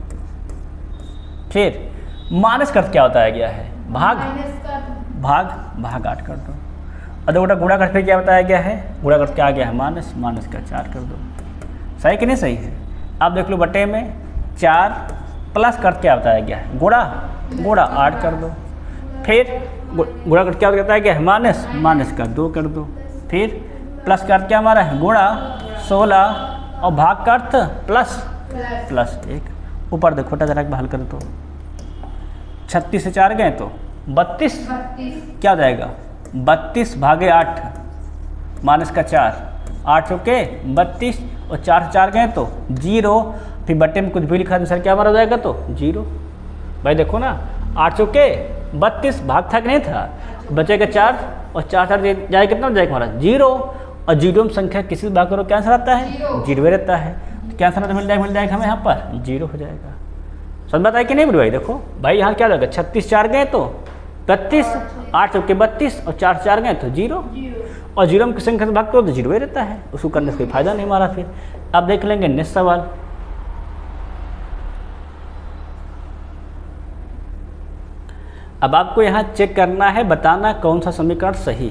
Speaker 1: फिर माइनस कर क्या बताया गया है भाग 8 कर दो। और देखो गुणा कर फिर क्या बताया गया है, गुणा कर क्या आ गया है माइनस का 4 कर दो। सही कि नहीं सही है। आप देख लो बटे में 4 प्लस कर क्या बताया गया है गुणा 8 कर दो। फिर गुणा कर क्या बताया गया है माइनस का 2 कर दो। फिर प्लस का अर्थ क्या हमारा है गुणा 16 और भाग का अर्थ प्लस 1। ऊपर देखो जरा हल कर दो, 36 से 4 गए तो 32 क्या हो जाएगा 32 भागे 8 माइनस का 4 8 चौके 32 और 4 से 4 गए तो 0। फिर बट्टे में कुछ भी लिखा तो सर क्या हमारा हो जाएगा तो 0। भाई देखो ना 8 चौके 32 भाग था कि नहीं था, बचेगा 4 और 4 4 जाए कितना हो जाएगा हमारा 0, और 0 में संख्या किसी से भाग करो क्या आंसर आता है 0 रहता है। तो क्या आंसर मिल जाएगा हमें यहाँ पर 0 हो जाएगा। समझ बात है कि नहीं भाई? देखो भाई यहाँ क्या लगेगा 36 4 गए तो 32, 8 चौके 32 और 4 4 गए तो 0, और 0 में संख्या से भाग करो तो 0 ही रहता है, उसको करने से कोई फायदा नहीं हमारा। फिर अब देख लेंगे नेक्स्ट सवाल। अब आपको यहाँ चेक करना है, बताना कौन सा समीकरण सही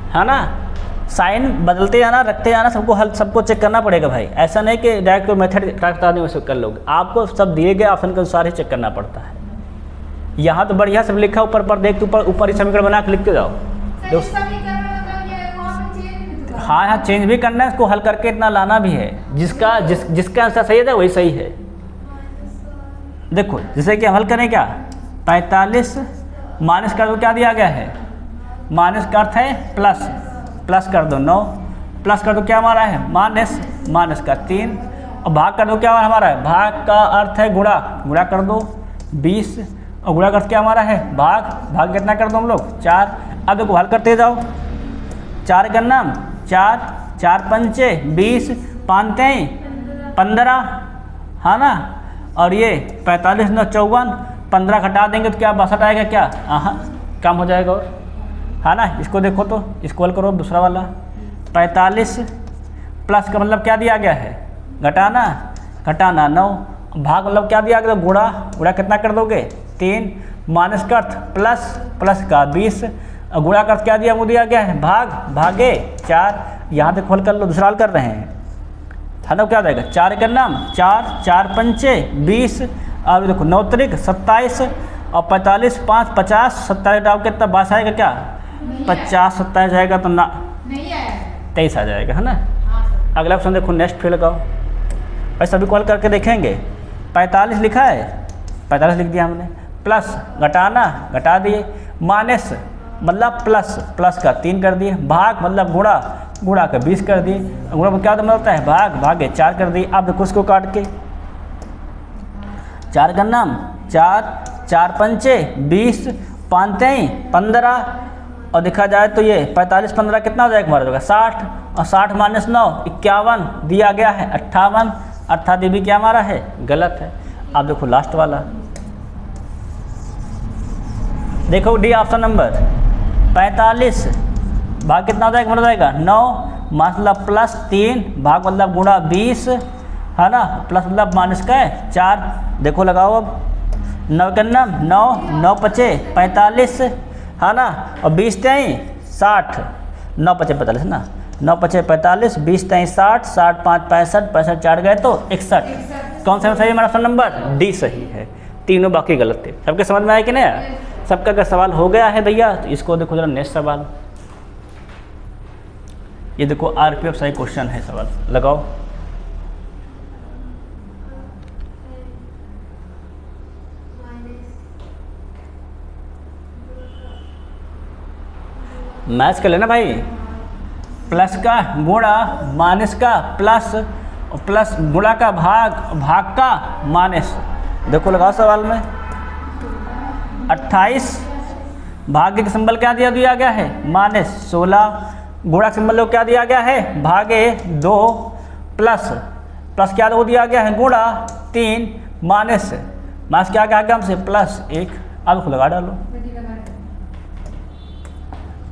Speaker 1: है ना। साइन बदलते जाना, रखते जाना, सबको हल सबको चेक करना पड़ेगा भाई। ऐसा नहीं कि डायरेक्ट मेथड बता दें वैसे कर लोगे, आपको सब दिए गए ऑप्शन के अनुसार ही चेक करना पड़ता है। यहाँ तो बढ़िया सब लिखा ऊपर पर देख, ऊपर ही समीकरण बना के लिखते जाओ। हाँ हाँ चेंज भी करना है, इसको हल करके इतना लाना भी है, जिसका आंसर सही है वही सही है। देखो जैसे कि हम हल करें क्या 45 माइनस कर दो, क्या दिया गया है माइनस का अर्थ है प्लस, प्लस कर दो 9, प्लस कर दो क्या हमारा है माइनस, माइनस का 3, और भाग कर दो क्या हमारा है भाग का अर्थ है गुणा, गुणा कर दो 20, और गुणा का अर्थ क्या हमारा है भाग, भाग कितना कर दो हम लोग 4। अब देखो हल करते जाओ, 4 का नाम 4, 4 पंचे 20, 5 15, है ना, और ये 45 9 54, 15 घटा देंगे तो क्या 62 आएगा क्या, हाँ कम हो जाएगा और, है ना। इसको देखो तो इसको हल करो दूसरा वाला, 45 प्लस का मतलब क्या दिया गया है घटाना, घटाना 9, भाग मतलब क्या दिया गया गुणा, गुणा कितना कर दोगे 3, माइनस का अर्थ प्लस, प्लस का 20, और गुणा का अर्थ क्या दिया वो दिया गया है भाग, भागे 4। यहाँ तक हल कर लो, दूसरा हल कर रहे हैं, है ना। क्या हो जाएगा 4 का नाम 4, 4 पंचे 20, अब देखो 9 तरीक 27, और 45 5 50, 27 डाल कितना 22 आएगा क्या 50, 27 जाएगा तो ना 23 आ जाएगा, है ना। अगला ऑप्शन देखो नेक्स्ट फिर लगाओ भाई, सभी को हल करके देखेंगे। 45 लिखा है 45 लिख दिया हमने, प्लस घटाना घटा दिए, माइनस मतलब प्लस, प्लस का 3 कर दिए, भाग मतलब गुणा, गुणा का 20 कर दिए, गुणा में क्या मतलब होता है भाग, भागे 4 कर दिए। अब देखो उसको काट के 4 का नाम 4, 4 पंचे 20, 5 15, और देखा जाए तो ये 45 15 कितना हो जाएगा हमारा होगा 60, और 60 माइनस 9 51 दिया गया है 58, अर्थात ये भी क्या हमारा है गलत है। अब देखो लास्ट वाला, देखो डी ऑप्शन नंबर 45 भाग कितना हो जाएगा हमारा जाएगा 9, मतलब प्लस 3, भाग मतलब गुणा 20, है ना, प्लस मतलब माइनस का है 4। देखो लगाओ अब 9 का नाम 9, 9 पचे 45, है ना, और 20 तेई 60, 9 पचे 45 ना, 9 पचे 45, 20 तेई 60, 60 5 65, 65 4 गए तो 61। कौन सा सही है हमारा ऑप्शन नंबर डी सही है, तीनों बाकी गलत थे। सबके समझ में आया कि नहीं? सबका अगर सवाल हो गया है भैया तो इसको देखो जरा नेक्स्ट सवाल, ये देखो आरपीएफ सही क्वेश्चन है, सवाल लगाओ। मैच कर लेना भाई, प्लस का गुणा, माइनस का प्लस, और प्लस गुणा का भाग, भाग का माइनस। देखो लगाओ सवाल में 28 भाग्य का सिंबल क्या दिया गया है माइनस, 16 गुणा सिंबल को क्या दिया गया है भागे 2, प्लस, प्लस क्या दो दिया गया है गुणा 3, माइनस, माइनस क्या गया हमसे प्लस 1। अब लगा डालो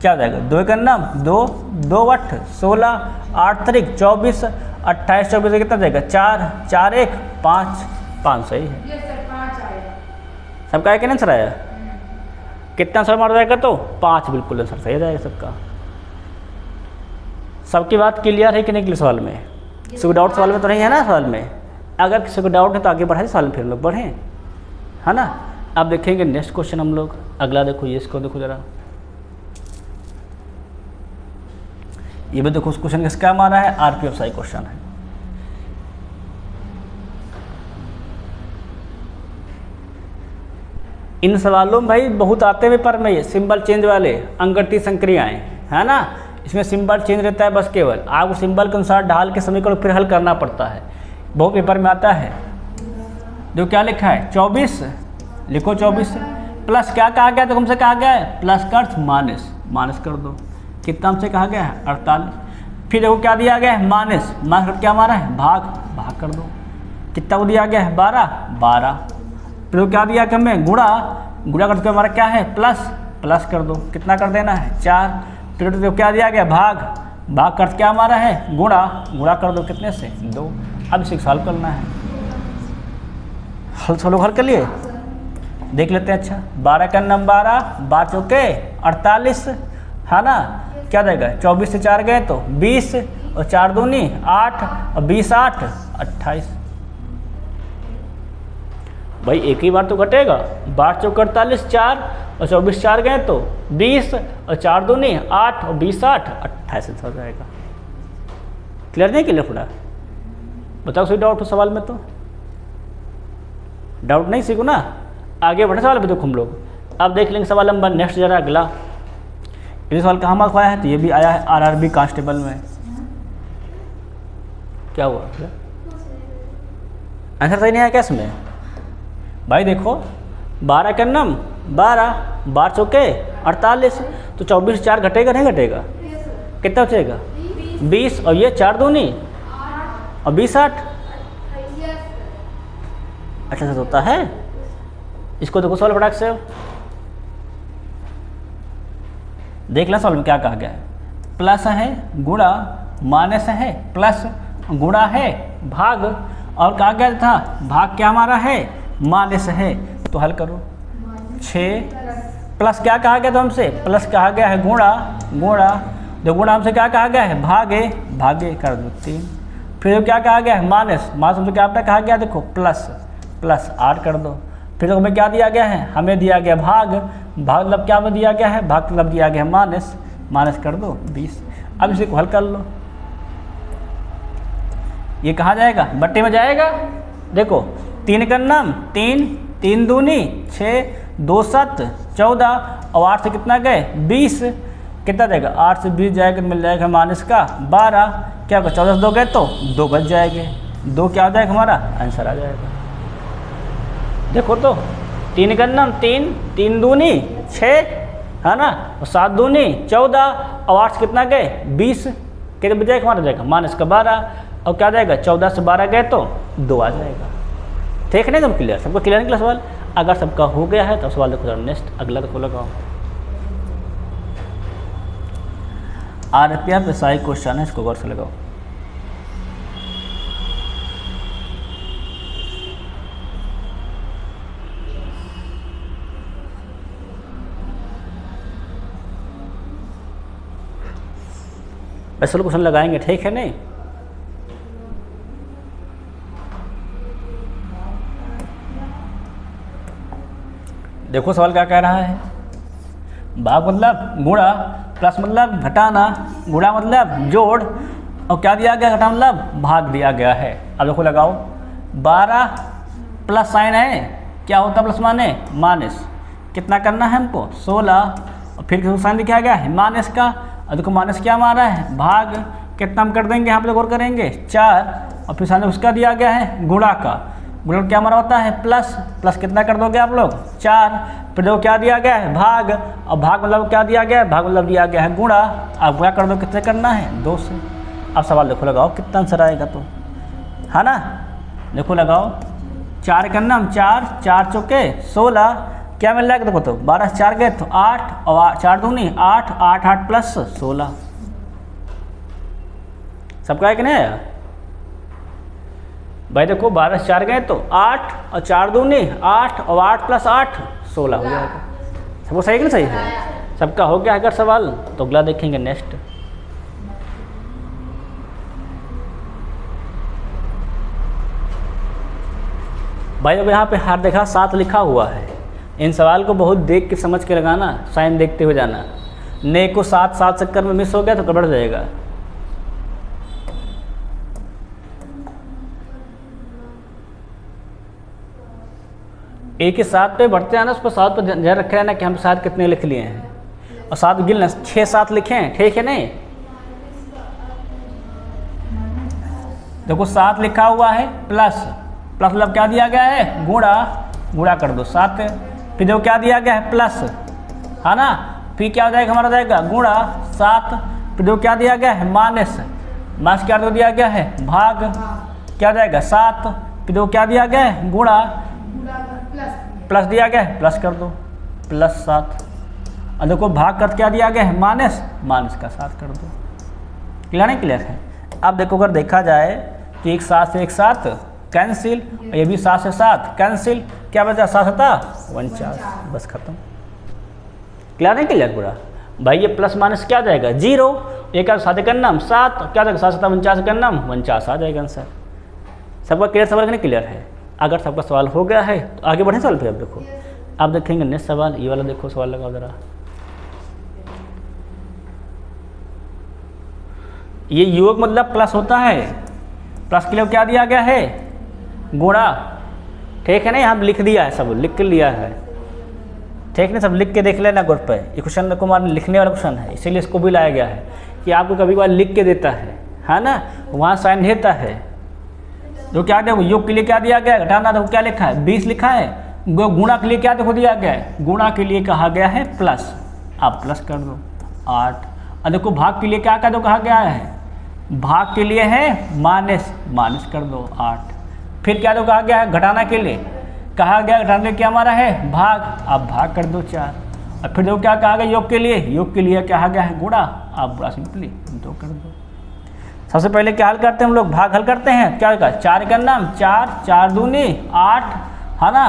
Speaker 1: क्या हो जाएगा 2 का नाम 2, 2 8 16, 8 तारीख 24, 28 24 कितना जाएगा 4, 4 1 5, 5 सही है। सबका एक आंसर आया, कितना आंसर मार जाएगा तो 5, बिल्कुल आंसर सही जाएगा सबका। सबकी बात क्लियर है कि नहीं क्लियर सवाल में? किसी को डाउट सवाल में तो नहीं है ना? सवाल में अगर किसी को डाउट है तो आगे बढ़ाए सवाल में, फिर हम लोग बढ़ें, है ना। अब देखेंगे नेक्स्ट क्वेश्चन हम लोग, अगला देखो ये, इसको देखो जरा, ये भी देखो उस क्वेश्चन किसका हमारा है आरपीएफ सही क्वेश्चन है। इन सवालों में भाई बहुत आते हैं पेपर में, ये सिंबल चेंज वाले अंगगणितीय संक्रियाएं, है ना। इसमें सिंबल चेंज रहता है, बस केवल आपको सिंबल के अनुसार ढाल के समीकरण फिर हल करना पड़ता है, बहुत पेपर में आता है। जो क्या लिखा है 24 लिखो, 24 प्लस क्या कहा गया, तो हमसे कहा गया है प्लस का अर्थ माइनस, माइनस कर दो। कितना हमसे कहा गया है 48। फिर देखो क्या दिया गया है माइनस, माइनस क्या हमारा है भाग, भाग कर दो। कितना को दिया गया है 12, 12। फिर क्या दिया कि हमें गुणा, गुणा करके हमारा क्या है प्लस, प्लस कर दो। कितना कर देना है 4। फिर तो क्या दिया गया भाग, भाग कर क्या हमारा है गुणा, गुणा कर दो कितने से 2। अब इसे सॉल्व करना है। हल सोलो हल कर लिए देख लेते हैं। अच्छा 12 का नम 12, 12 चौके 48 है ना। क्या देगा 24 से 4 गए तो 20 और 4 दूनी 8 और 20 8 28। भाई एक ही बार तो घटेगा, 12 चौके 48, 4 और 24 4 गए तो 20 और 4 दूनी 8 और 20 8 28 हो जाएगा। क्लियर नहीं क्लियर थोड़ा बताओ, कोई डाउट हो सवाल में? तो डाउट नहीं सीखो ना, आगे बढ़े सवाल भी देखो हम लोग। अब देख लेंगे सवाल नंबर नेक्स्ट जरा अगला। ये सवाल कहाँ मार्क आया है, तो ये भी आया है आरआरबी कांस्टेबल में। क्या हुआ आंसर सही नहीं आया क्या इसमें? भाई देखो 12 का नम 12, 12 चौके 48, तो 24 4 घटेगा नहीं घटेगा, कितना बचेगा 20 और ये 4 दूनी और 20 8। अच्छा से होता है। इसको देखो सवाल फटाक से देख लें सवाल में क्या कहा गया है। प्लस है गुणा माइनस है, प्लस गुणा है भाग, और कहा गया था भाग क्या हमारा है माइनस है। तो हल करो 6 प्लस क्या कहा गया था हमसे, प्लस कहा गया है गुणा, गुणा जो गुणा हमसे क्या कहा गया है भागे, भागे कर दो 3। फिर क्या कहा गया है माइनस, माइनस हमसे क्या आपने कहा गया देखो प्लस, प्लस 8 कर दो। फिर हमें क्या दिया गया है, हमें दिया गया भाग, भाग मतलब क्या हमें दिया गया है भाग मतलब दिया गया है माइनस, माइनस कर दो 20। अब इसे हल कर लो, ये कहाँ जाएगा बट्टे में जाएगा। देखो 3 का नाम 3, 3 दूनी 6, 2 7 14 और 8 से कितना गए 20। कितना देगा 8 से 20 जाएगा, मिल जाएगा माइनस का 12। क्या होगा 14 से 2 गए तो 2 बच जाएंगे, 2 क्या हो जाएगा हमारा आंसर आ जाएगा। देखो तो 3 का नाम 3, 3 दूनी 6 है ना, और 7 दूनी 14 और 8 से कितना गए 20। कितना बच जाएगा हमारा जाएगा माइनस का 12, और क्या जाएगा 14 से 12 गए तो 2 आ जाएगा। ठीक है नहीं तुम क्लियर, सबको क्लियर निकला सवाल? अगर सबका हो गया है तो सवाल देखो नेक्स्ट अगला देखो लगाओ। आरपीएफ एसआई क्वेश्चन है, इसको गौर से लगाओ। स्पेशल क्वेश्चन लगाएंगे, ठीक है नहीं? देखो सवाल क्या कह रहा है, भाग मतलब गुणा, प्लस मतलब घटाना, गुणा मतलब जोड़, और क्या दिया गया घटा मतलब भाग दिया गया है। अब देखो लगाओ 12 प्लस साइन है, क्या होता प्लस माने माइनस, कितना करना है हमको 16, और फिर साइन दिखाया गया है माइनस का, और देखो माइनस क्या मारा है भाग, कितना हम कर देंगे यहाँ पे गौर करेंगे 4, और फिर साइन उसका दिया गया है गुणा का, गुणा क्या हमारा होता है प्लस, प्लस कितना कर दोगे आप लोग 4। फिर देखो क्या दिया गया है भाग, और भाग मतलब क्या दिया गया है भाग मतलब दिया गया है गुणा, अब गुणा कर दो कितने करना है 2 से। अब सवाल देखो लगाओ कितना आंसर आएगा, तो है ना देखो लगाओ 4 का नाम 4, 4 चौके 16, क्या मिल जाएगा देखो तो 12 से 4 गए तो 8, और 4 दूनी 8, 8 8 प्लस 16। सबका है कि नहीं आया भाई? देखो 12 से 4 गए तो 8, और 4 दूनी 8, और 8 प्लस 8 16 हो जाएगा। सबको सही कि नहीं सही है? सबका हो गया अगर सवाल तो अगला देखेंगे नेक्स्ट। भाई अब यहाँ पे हार देखा 7 लिखा हुआ है, इन सवाल को बहुत देख के समझ के लगाना, साइन देखते हुए जाना, ने को 7 चक्कर में मिस हो गया तो गड़बड़ जाएगा। एक ही 7 पे बढ़ते हैं ना, उस पर 7 पर ध्यान रखे रहना कि हम 7 कितने लिख लिए हैं, और 7 गिनना 6 7 लिखे हैं, ठीक है नहीं? देखो 7 लिखा हुआ है प्लस, प्लस मतलब क्या दिया गया है गुणा, गुणा कर दो 7। फिर देखो क्या दिया गया है प्लस, है ना, फिर क्या हो जाएगा हमारा जाएगा गुणा 7, फिर देखो क्या दिया गया है माइनस, माइनस क्या दिया गया है भाग, क्या जाएगा 7, फिर देखो क्या दिया गया है गुणा प्लस दिया गया है, प्लस कर दो +7, और देखो भाग कर क्या दिया गया है माइनस, माइनस का 7 कर दो। क्लियर नहीं क्लियर है? अब देखो अगर देखा जाए तो एक 7 से एक 7 कैंसिल, और ये भी 7 से 7 कैंसिल, क्या बचा 7 था 49, बस खत्म। क्लियर नहीं क्लियर पूरा? भाई ये प्लस माइनस क्या जाएगा 0, एक 7 का नाम 7, क्या जाएगा 7 7 49 का नाम 49 आ जाएगा आंसर। सबका क्लियर सवाल नहीं क्लियर है? अगर सबका सवाल हो गया है तो आगे बढ़े सवाल पे। अब देखो अब देखेंगे नेक्स्ट सवाल, ये वाला देखो सवाल लगाओ ज़रा। ये योग मतलब प्लस होता है, प्लस के लिए क्या दिया गया है गुणा, ठीक है ना, यहाँ लिख दिया है, सब लिख के लिया है, ठीक है, सब लिख के देख लेना ग्रुप पे। ये क्वेश्चन कुमार लिखने वाला क्वेश्चन है, इसीलिए इसको भी लाया गया है कि आपको कभी कभार लिख के देता है ना, वहाँ साइन देता है। जो क्या देखो योग के लिए क्या दिया गया है, घटाना देखो क्या लिखा है 20 लिखा है, गुणा के लिए क्या देखो दिया गया है, गुणा के लिए कहा गया है प्लस, आप प्लस कर दो 8, और देखो भाग के लिए क्या क्या दो कहा गया है, भाग के लिए है माइनस, माइनस कर दो 8, फिर क्या दो कहा गया है घटाना के लिए, कहा गया घटाने के लिए क्या हमारा है भाग, आप भाग कर दो 4, और फिर देखो क्या कहा गया योग के लिए, योग के लिए कहा गया है गुणा, आप बुरा सिंपली 2 कर दो। सबसे पहले क्या हल करते हैं हम लोग, भाग हल करते हैं, क्या होगा 4 का नाम 4, 4 दूनी 8, है ना,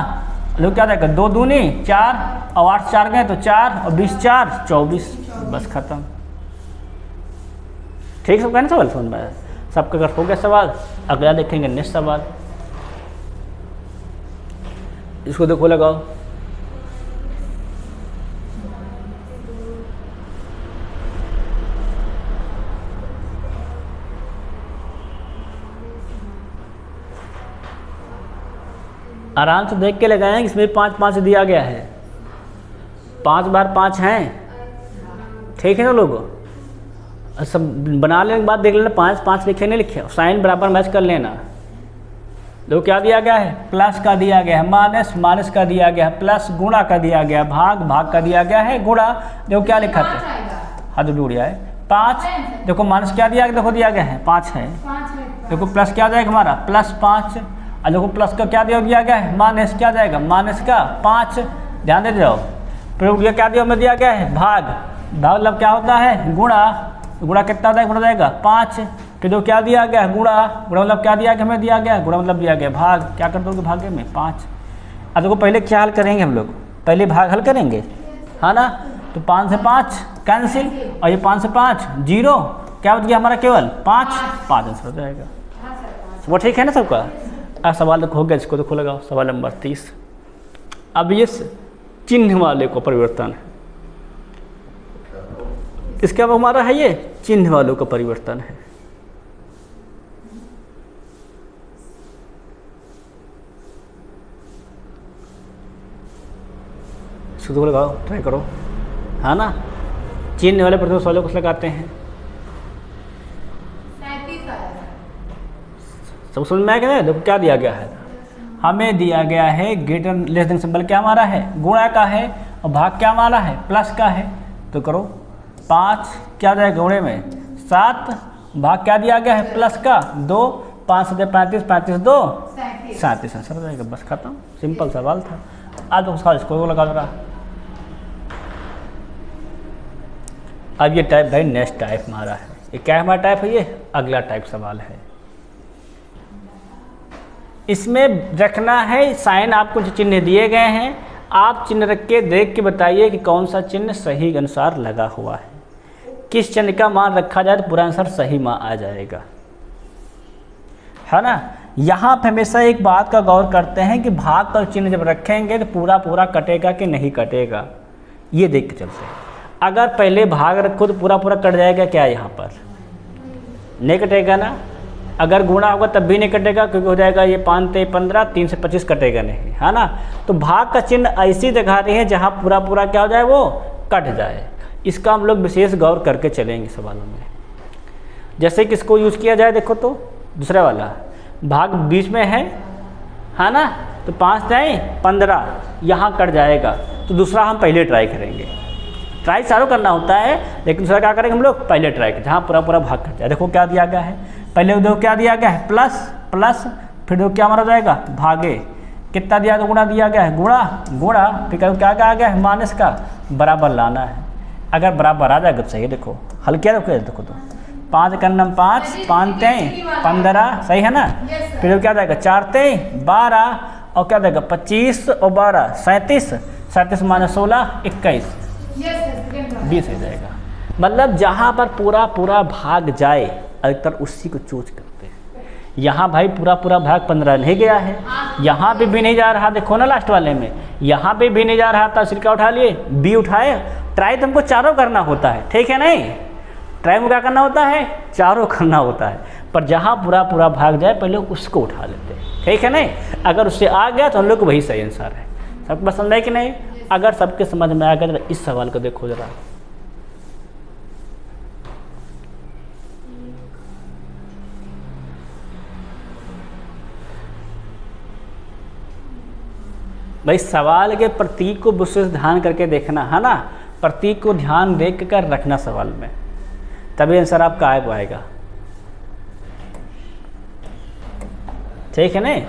Speaker 1: लोग क्या जाएगा 2 दूनी 4, और 8 4 गए तो 4, और 20 4 24, बस खत्म। ठीक सब कहना सवाल समझ में, सबका अगर हो गया सवाल, अगला देखेंगे नेक्स्ट सवाल। इसको देखो लगाओ, आराम से देख के लगाएं, इसमें 5 5 दिया गया है, 5 बार 5 हैं, ठीक है ना लोगों, सब बना लेने के बाद देख लेना 5 5 लिखे नहीं लिखे, साइन बराबर मैच कर लेना। देखो क्या दिया गया है प्लस का दिया गया है, माइनस माइनस का दिया गया है, प्लस गुणा का दिया गया, भाग भाग का दिया गया है, गुणा देखो क्या लिखा था, हाथ जुड़ गया है 5, देखो माइनस क्या दिया देखो दिया गया है 5 है, देखो प्लस क्या जाएगा हमारा +5, और देखो प्लस का क्या दिया गया है माइनस, क्या जाएगा माइनस का 5, ध्यान दे जाओ, फिर क्या दिया हमें दिया गया है भाग, भाग मतलब क्या होता है गुणा, गुणा कितना होता है गुणा जाएगा 5, फिर जो क्या दिया गया है गुणा, गुणा मतलब क्या दिया गया हमें दिया गया, गुणा मतलब दिया गया भाग, क्या कर दोगे भागे में 5। अब देखो पहले क्या हल करेंगे हम लोग, पहले भाग हल करेंगे, है ना, तो 5 से 5 कैंसिल, और ये 5 से 5 0, क्या बच गया हमारा केवल 5 आंसर हो जाएगा। वो ठीक है ना सबका? अब सवाल हो गया, इसको देखो लगाओ सवाल नंबर 30। अब ये चिन्ह वाले को परिवर्तन है, इसके अब हमारा है ये चिन्ह वालों का परिवर्तन है। इसको लगाओ, ट्राई करो, है ना, चिन्ह वाले परिवर्तन वालों को लगाते हैं, सब समझ में आ गया? देखो क्या दिया गया है, हमें दिया गया है ग्रेटर लेस देन सिंबल क्या हमारा है गुणा का है, और भाग क्या हमारा है प्लस का है, तो करो 5 क्या जाएगा गुणे में 7, भाग क्या दिया गया है प्लस का 2, 5 से 35 35 2 37 आंसर हो जाएगा, बस खत्म, सिंपल सवाल था। आज उसका इसको लगा दो। अब ये टाइप भाई नेक्स्ट टाइप हमारा है, ये क्या हमारा टाइप है, ये अगला टाइप सवाल है। इसमें रखना है साइन, आपको जो चिन्ह दिए गए हैं आप चिन्ह रख के देख के बताइए कि कौन सा चिन्ह सही अनुसार लगा हुआ है, किस चिन्ह का मान रखा जाए तो पूरा आंसर सही मान आ जाएगा, है ना। यहाँ पे हमेशा एक बात का गौर करते हैं कि भाग का चिन्ह जब रखेंगे तो पूरा पूरा कटेगा कि नहीं कटेगा, ये देख के चलते हैं। अगर पहले भाग रखो तो पूरा पूरा कट जाएगा क्या, यहाँ पर नहीं कटेगा ना, अगर गुणा होगा तब भी नहीं कटेगा, क्योंकि हो जाएगा ये 5 से 15 3 से 25 कटेगा नहीं, है ना। तो भाग का चिन्ह ऐसी जगह रही है जहाँ पूरा पूरा क्या हो जाए वो कट जाए, इसका हम लोग विशेष गौर करके चलेंगे सवालों में। जैसे किसको यूज़ किया जाए देखो तो दूसरा वाला भाग बीच में है ना, तो 5 जाए 15, यहाँ कट जाएगा। तो दूसरा हम पहले ट्राई करेंगे। ट्राई चारों करना होता है, लेकिन दूसरा क्या करेंगे हम लोग, पहले ट्राई करें जहाँ पूरा पूरा भाग कट जाए। देखो क्या दिया गया है, पहले देखो क्या दिया गया है, प्लस प्लस, फिर देखो क्या मारा जाएगा, भागे, कितना दिया तो गुणा दिया गया है, गुणा गुणा, फिर क्या आ गया है, माइनस का, बराबर लाना है। अगर बराबर आ जाएगा तो सही है। देखो हल क्या देखो तो 5 का नम 5, 5 तेई 15, सही है ना। फिर क्या जाएगा 4 तेई 12, और क्या जाएगा 25 और 12 37, 37 माइनस 16 21, 20 हो जाएगा। मतलब जहाँ पर पूरा पूरा भाग जाए अधिकतर उसी को चूज करते हैं। यहाँ भाई पूरा पूरा भाग 15 नहीं गया है, यहाँ पे भी नहीं जा रहा, देखो ना लास्ट वाले में यहाँ पे भी नहीं जा रहा था, सिरका उठा लिए, बी उठाए। ट्राई तुमको चारों करना होता है, ठीक है नहीं, ट्राई में क्या करना होता है, चारों करना होता है। पर जहाँ पूरा पूरा भाग जाए पहले उसको उठा लेते हैं, ठीक है नहीं। अगर उससे आ गया तो हम लोग को वही सही आंसर है। सबको पसंद है कि नहीं। अगर सबके समझ में आ गया तो इस सवाल को देखो जरा। भाई सवाल के प्रतीक को विशेष ध्यान करके देखना है ना, प्रतीक को ध्यान देख कर रखना सवाल में, तभी आंसर आपका आ पाएगा, ठीक है नहीं।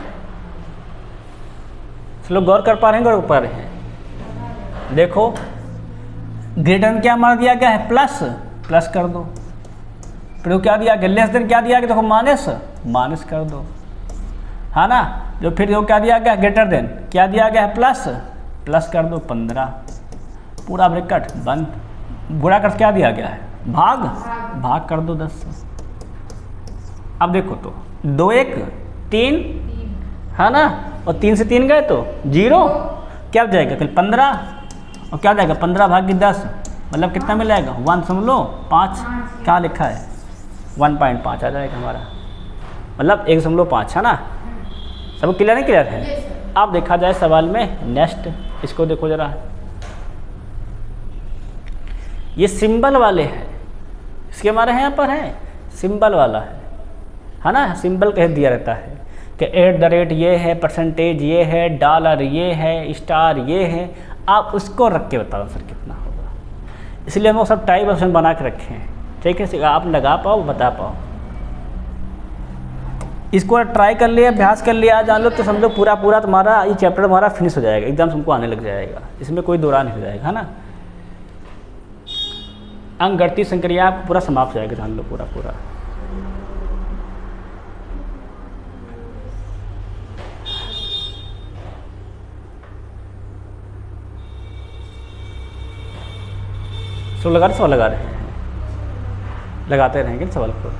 Speaker 1: लोग गौर कर पा रहे हैं, गौर कर पा रहे हैं। देखो ग्रेटर क्या मार दिया गया है, प्लस, प्लस कर दो। फिर क्या दिया गया, लेस देन क्या दिया गया, देखो माइनस, माइनस कर दो, है ना। जो फिर जो क्या दिया गया, ग्रेटर देन क्या दिया गया है, प्लस, प्लस कर दो 15, पूरा ब्रैकेट बंद। गुणा कर क्या दिया गया है, भाग, भाग कर दो 10 से। अब देखो तो 2 1 3, है ना, और 3 से 3 गए तो 0, क्या जाएगा कल 15, और क्या जाएगा 15 भागी 10, मतलब कितना मिल जाएगा 1.5, क्या लिखा है 1.5 आ जाएगा हमारा, मतलब 1.5, है ना। सब क्लियर नहीं, क्लियर है। अब देखा जाए सवाल में नेक्स्ट, इसको देखो जरा, ये सिंबल वाले हैं, इसके हमारे यहाँ पर है सिंबल वाला है ना। सिंबल कह दिया रहता है कि @ ये है, परसेंटेज ये है, डॉलर ये है, स्टार ये है, आप उसको रख के बताओ सर कितना होगा। इसलिए हम वो सब टाइप ऑप्शन बना के रखे हैं, ठीक है, आप लगा पाओ बता पाओ। इसको ट्राई कर लिया, अभ्यास कर लिया, जान लो तो समझो पूरा पूरा तुम्हारा ये चैप्टर हमारा फिनिश हो जाएगा, एग्जाम तुमको आने लग जाएगा, इसमें कोई दौरान नहीं हो जाएगा, है ना। अंक गणितीय संक्रिया आपको पूरा समाप्त हो जाएगा, जान लो पूरा पूरा। तो लगा रहे, सवाल लगा रहे हैं, लगाते रहेंगे सवाल को।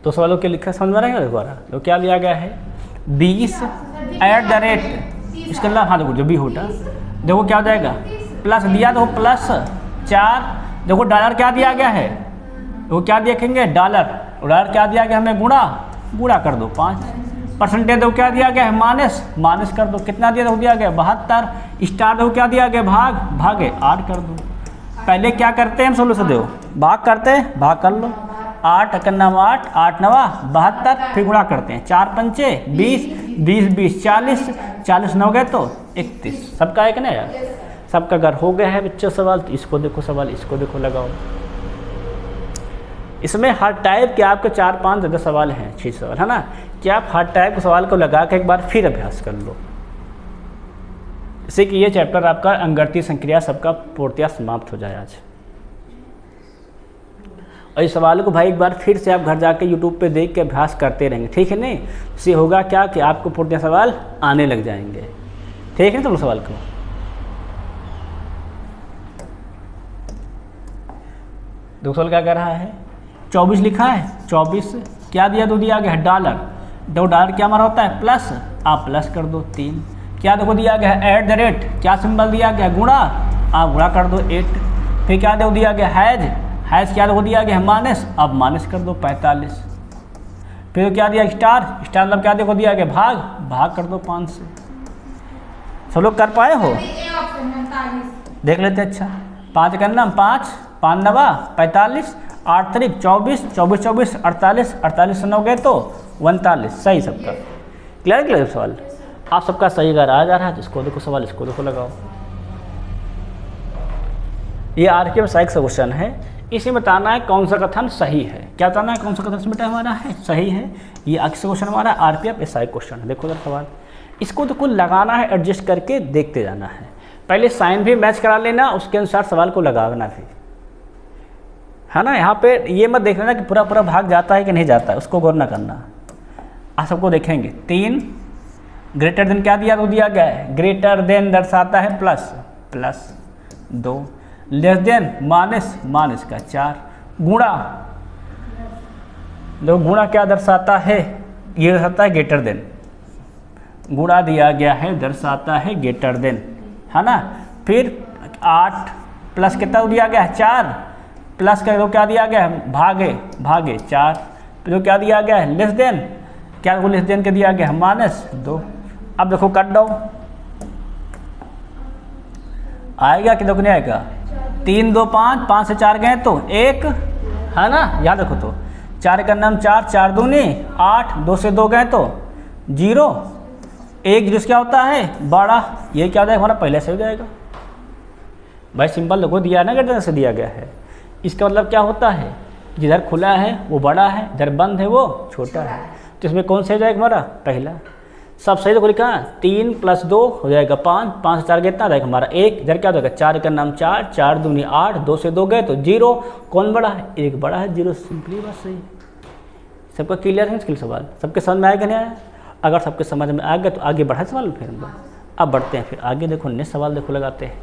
Speaker 1: तो सवालों के लिखा समझ में रहेगा दोबारा। तो क्या लिया गया है 20 @ इसके अलावा, हाँ देखो जो भी होता देखो क्या हो जाएगा, प्लस दिया तो प्लस 4, देखो डॉलर क्या दिया गया है, वो क्या देखेंगे डॉलर, डॉलर क्या दिया गया हमें, गुणा, गुणा कर दो 5, परसेंटेज दो क्या दिया गया है माइनस, माइनस कर दो, कितना दिया गया 72, स्टार दो क्या दिया गया भाग, भागे 8 कर दो। पहले क्या करते हैं हम सोलह से दो भाग करते हैं, भाग कर लो 8 × 9 8, 8 9 72, फिर गुणा करते हैं 4 पंचे 20, 20 20 40, 40 9 गए तो 31। सबका है कि नहीं यार, सबका अगर हो गया है बच्चों सवाल, तो इसको देखो सवाल, इसको देखो लगाओ। इसमें हर टाइप के आपके 4-5 ज़्यादा सवाल हैं, 6 सवाल, है ना, कि आप हर टाइप के सवाल को लगा के एक बार फिर अभ्यास कर लो, इससे कि ये चैप्टर आपका अंकगणितीय संक्रिया सबका पूर्णतः समाप्त हो जाए आज। और इस सवाल को भाई एक बार फिर से आप घर जाके यूट्यूब पे देख के अभ्यास करते रहेंगे, ठीक है नहीं, इससे होगा क्या कि आपको पूर्णतः सवाल आने लग जाएंगे, ठीक है। तो सवाल को दो सवाल क्या कर रहा है, 24 लिखा है, 24 क्या दिया, दो दिया गया है डॉलर, दो डॉलर क्या हमारा होता है प्लस, आप प्लस कर दो 3, क्या देखो दिया गया है @ क्या सिंबल दिया गया गुणा, आप गुणा कर दो 8, फिर क्या देखो दिया गया हैज, हैज क्या देखो दिया गया है माइनस, अब माइनस कर दो 45, फिर क्या दिया स्टार, स्टार मतलब क्या देखो दिया गया भाग, भाग कर दो 5 से। सब लोग कर पाए हो? देख लेते हैं। अच्छा 5 का नाम 5, 5 नवा 45, 8 तारीख 24, 24 24 48, 48 से 9 गए तो 39। सही सबका। क्लियर क्लियर सवाल? आप सबका सही अगर आ जा रहा है तो इसको देखो सवाल, इसको देखो लगाओ। ये आरकेएम साइक का क्वेश्चन है। इसमें बताना है कौन सा कथन सही है। क्या बताना है? कौन सा कथन बेटा हमारा है सही है। ये अक्सर क्वेश्चन हमारा आरपीएफ एसआई क्वेश्चन है। देखो जरा सवाल, इसको तो कुल लगाना है, एडजस्ट करके देखते जाना है। पहले साइन भी मैच करा लेना, उसके अनुसार सवाल को लगाना भी, है ना। यहाँ पे ये मत देख लेना कि पूरा पूरा भाग जाता है कि नहीं जाता है, उसको गौर ना करना। आप सबको देखेंगे 3 ग्रेटर देन क्या दिया तो दिया गया है, ग्रेटर देन दर्शाता है plus, plus 2 less than minus, minus का 4 गुणा, देखो गुणा क्या दर्शाता है, ये दर्शाता है ग्रेटर देन, गुणा दिया गया है दर्शाता है ग्रेटर देन, है ना। फिर 8 प्लस कितना दिया गया है 4, प्लस का तो क्या दिया गया है भागे, भागे 4, फिर क्या दिया गया है लेस देन, क्या को लेस देन के दिया गया है माइनस 2। अब देखो कट दो, आएगा कि नहीं आएगा, 3 2 5, 5 से 4 गए तो 1, है ना। याद रखो तो 4 का नाम 4, 4 दूनी 8, 2 से 2 गए तो 0, 1 जीरो क्या होता है बड़ा, ये क्या हो जाएगा हमारा पहले से हो जाएगा भाई। सिंपल देखो दिया है ना, ग्रेटर से दिया गया है। इसका मतलब क्या होता है, जिधर खुला है वो बड़ा है, जिधर बंद है वो छोटा है। तो इसमें कौन सा हो जाएगा हमारा पहला। सब सही देखो लिखा, 3 + 2 हो जाएगा 5, 5 से 4 कितना जाएगा हमारा 1, इधर क्या हो जाएगा 4 का नाम 4, 4 दूनी 8, 2 से 2 गए तो 0, कौन बड़ा है 1 बड़ा है, 0 सिंपली बात सही। सबका क्लियर है स्किल सवाल, सबके समझ में आएगा नहीं आया? अगर सबके समझ में आ गया तो आगे बढ़ा सवाल फिर हम लोग। अब बढ़ते हैं फिर आगे, देखो नेक्स्ट सवाल देखो लगाते हैं।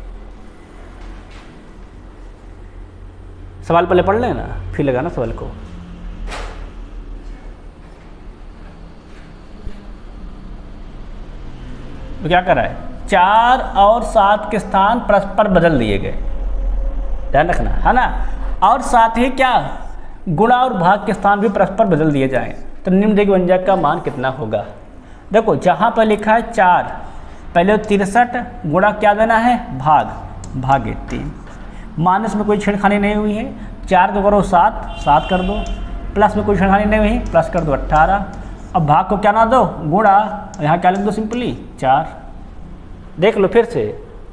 Speaker 1: सवाल पहले पढ़ लेना फिर लगाना सवाल को। तो क्या कर रहा है, 4 और 7 के स्थान परस्पर बदल दिए गए, ध्यान रखना, है ना। और साथ ही क्या गुणा और भाग के स्थान भी परस्पर बदल दिए जाएं तो निम्नलिखित व्यंजक का मान कितना होगा। देखो जहाँ पर लिखा है 4, पहले 63 गुणा क्या देना है भाग, भागे 3, माइनस में कोई छेड़खानी नहीं हुई है, 4 को करो 7, 7 कर दो, प्लस में कोई छेड़खानी नहीं हुई, प्लस कर दो 18। अब भाग को क्या ना दो गुणा, यहाँ क्या लिख दो सिंपली 4। देख लो फिर से,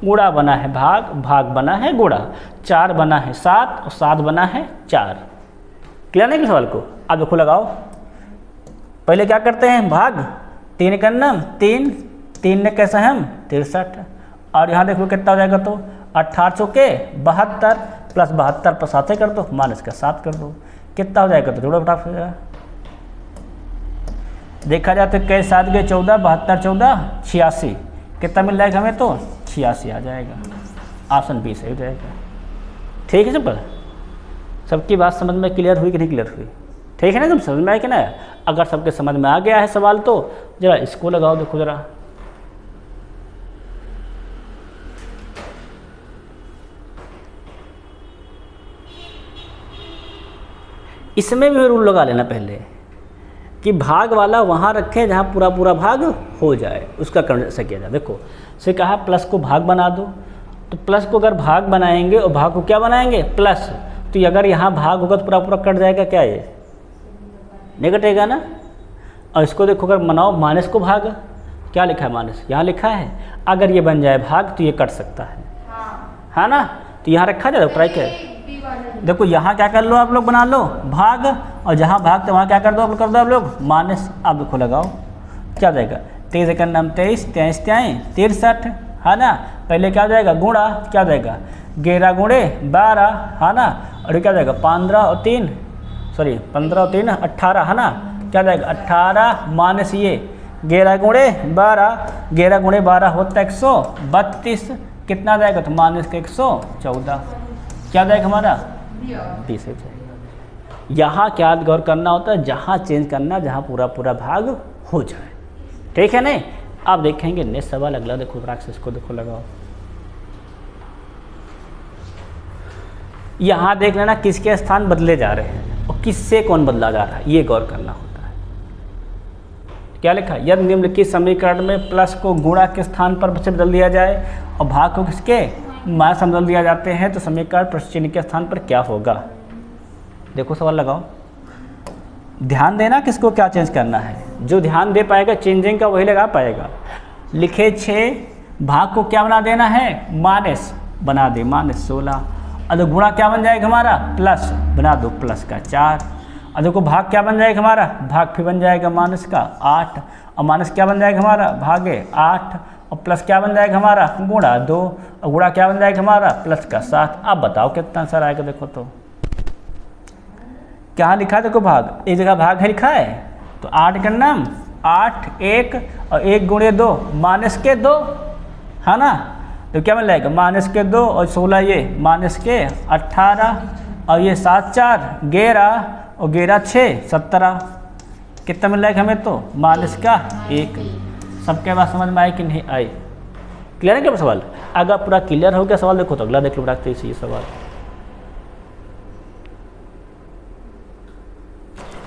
Speaker 1: गुणा बना है भाग, भाग बना है गुणा, 4 बना है 7 और 7 बना है 4। क्लियर नहीं सवाल को? अब देखो लगाओ, पहले क्या करते हैं भाग, 3 का नाम 3, 3 ने कैसा है हम 63, और यहाँ देखो कितना हो जाएगा तो 18 चौके 72, प्लस 72 पर 7 कर दो, माइनस का 7 कर दो, कितना हो जाएगा तो जोड़ो फटाफट हो जाएगा। देखा जाए तो कै 7 गए 14, 72 14 86, कितना मिल जाएगा हमें तो 86 आ जाएगा। ऑप्शन बी सही हो जाएगा। ठीक है सिंपल, सबकी बात समझ में क्लियर हुई कि नहीं क्लियर हुई? ठीक है ना, तुम समझ में आए कि ना? अगर सबके समझ में आ गया है सवाल तो जरा इसको लगाओ, देखो जरा। इसमें भी रूल लगा लेना पहले कि भाग वाला वहाँ रखें जहाँ पूरा पूरा भाग हो जाए, उसका करण से किया जाए। देखो से कहा प्लस को भाग बना दो, तो प्लस को अगर भाग बनाएंगे और भाग को क्या बनाएंगे प्लस, तो अगर यहाँ भाग होगा तो पूरा पूरा कट जाएगा, क्या ये नहीं कटेगा ना। और इसको देखो अगर बनाओ माइनस को भाग, क्या लिखा है माइनस, यहाँ लिखा है, अगर ये बन जाए भाग तो ये कट सकता है, है ना। तो यहाँ रखा जाए, ट्राई कर देखो, यहाँ क्या कर लो आप लोग बना लो भाग, और जहाँ भाग तो वहाँ क्या कर दो आप लोग माइनस। अब देखो लगाओ क्या जाएगा, 23 का नाम 23, 23 63, है ना। पहले क्या जाएगा गुणा, क्या जाएगा 11 गुणे 12, है ना। और ये क्या जाएगा 15 और 3 18, है ना। क्या जाएगा 18 माइनस ये 11 गुणे 12, 11 गुणे 12 होता है 132, कितना जाएगा तो माइनस का 114, क्या जाएगा हमारा 20 हो जाएगा। यहाँ क्या गौर करना होता है, जहाँ चेंज करना जहाँ पूरा पूरा भाग हो जाए, ठीक है नहीं। आप देखेंगे नेक्स्ट सवाल अगला, देखो प्रैक्टिस को देखो लगाओ। यहाँ देख लेना किसके स्थान बदले जा रहे हैं और किससे कौन बदला जा रहा है, ये गौर करना होता है। क्या लिखा, यदि निम्नलिखित समीकरण में प्लस को गुणा के स्थान पर से बदल दिया जाए और भाग को किसके माइनस में बदल दिया जाते हैं तो समीकरण प्लस चिन्ह के स्थान पर क्या होगा। देखो सवाल लगाओ, ध्यान देना किसको क्या चेंज करना है, जो ध्यान दे पाएगा चेंजिंग का वही लगा पाएगा। लिखे 6 भाग को क्या बना देना है, माइनस बना दे, -16। अब गुणा क्या बन जाएगा हमारा, प्लस बना दो, प्लस का 4। अब देखो भाग क्या बन जाएगा हमारा, भाग फिर बन जाएगा माइनस का 8, और माइनस क्या बन जाएगा हमारा, भागे 8, और प्लस क्या बन जाएगा हमारा, गुणा 2, और गुणा क्या बन जाएगा हमारा, प्लस का 7। अब बताओ कितना आंसर आएगा। देखो तो क्या लिखा है, देखो भाग, एक जगह भाग है लिखा है, तो 8 का नाम 8 1 और 1 गुणे 2 -2 है ना, तो क्या बन जाएगा -2 और 16 ये -18 और ये 7 4 11 और 11 6 17, कितना मिल जाएगा हमें तो -1। सबके बात समझ में आई कि नहीं आई, क्लियर है क्या सवाल। अगर पूरा क्लियर हो गया सवाल देखो तो अगला देख लो रखते ये सवाल।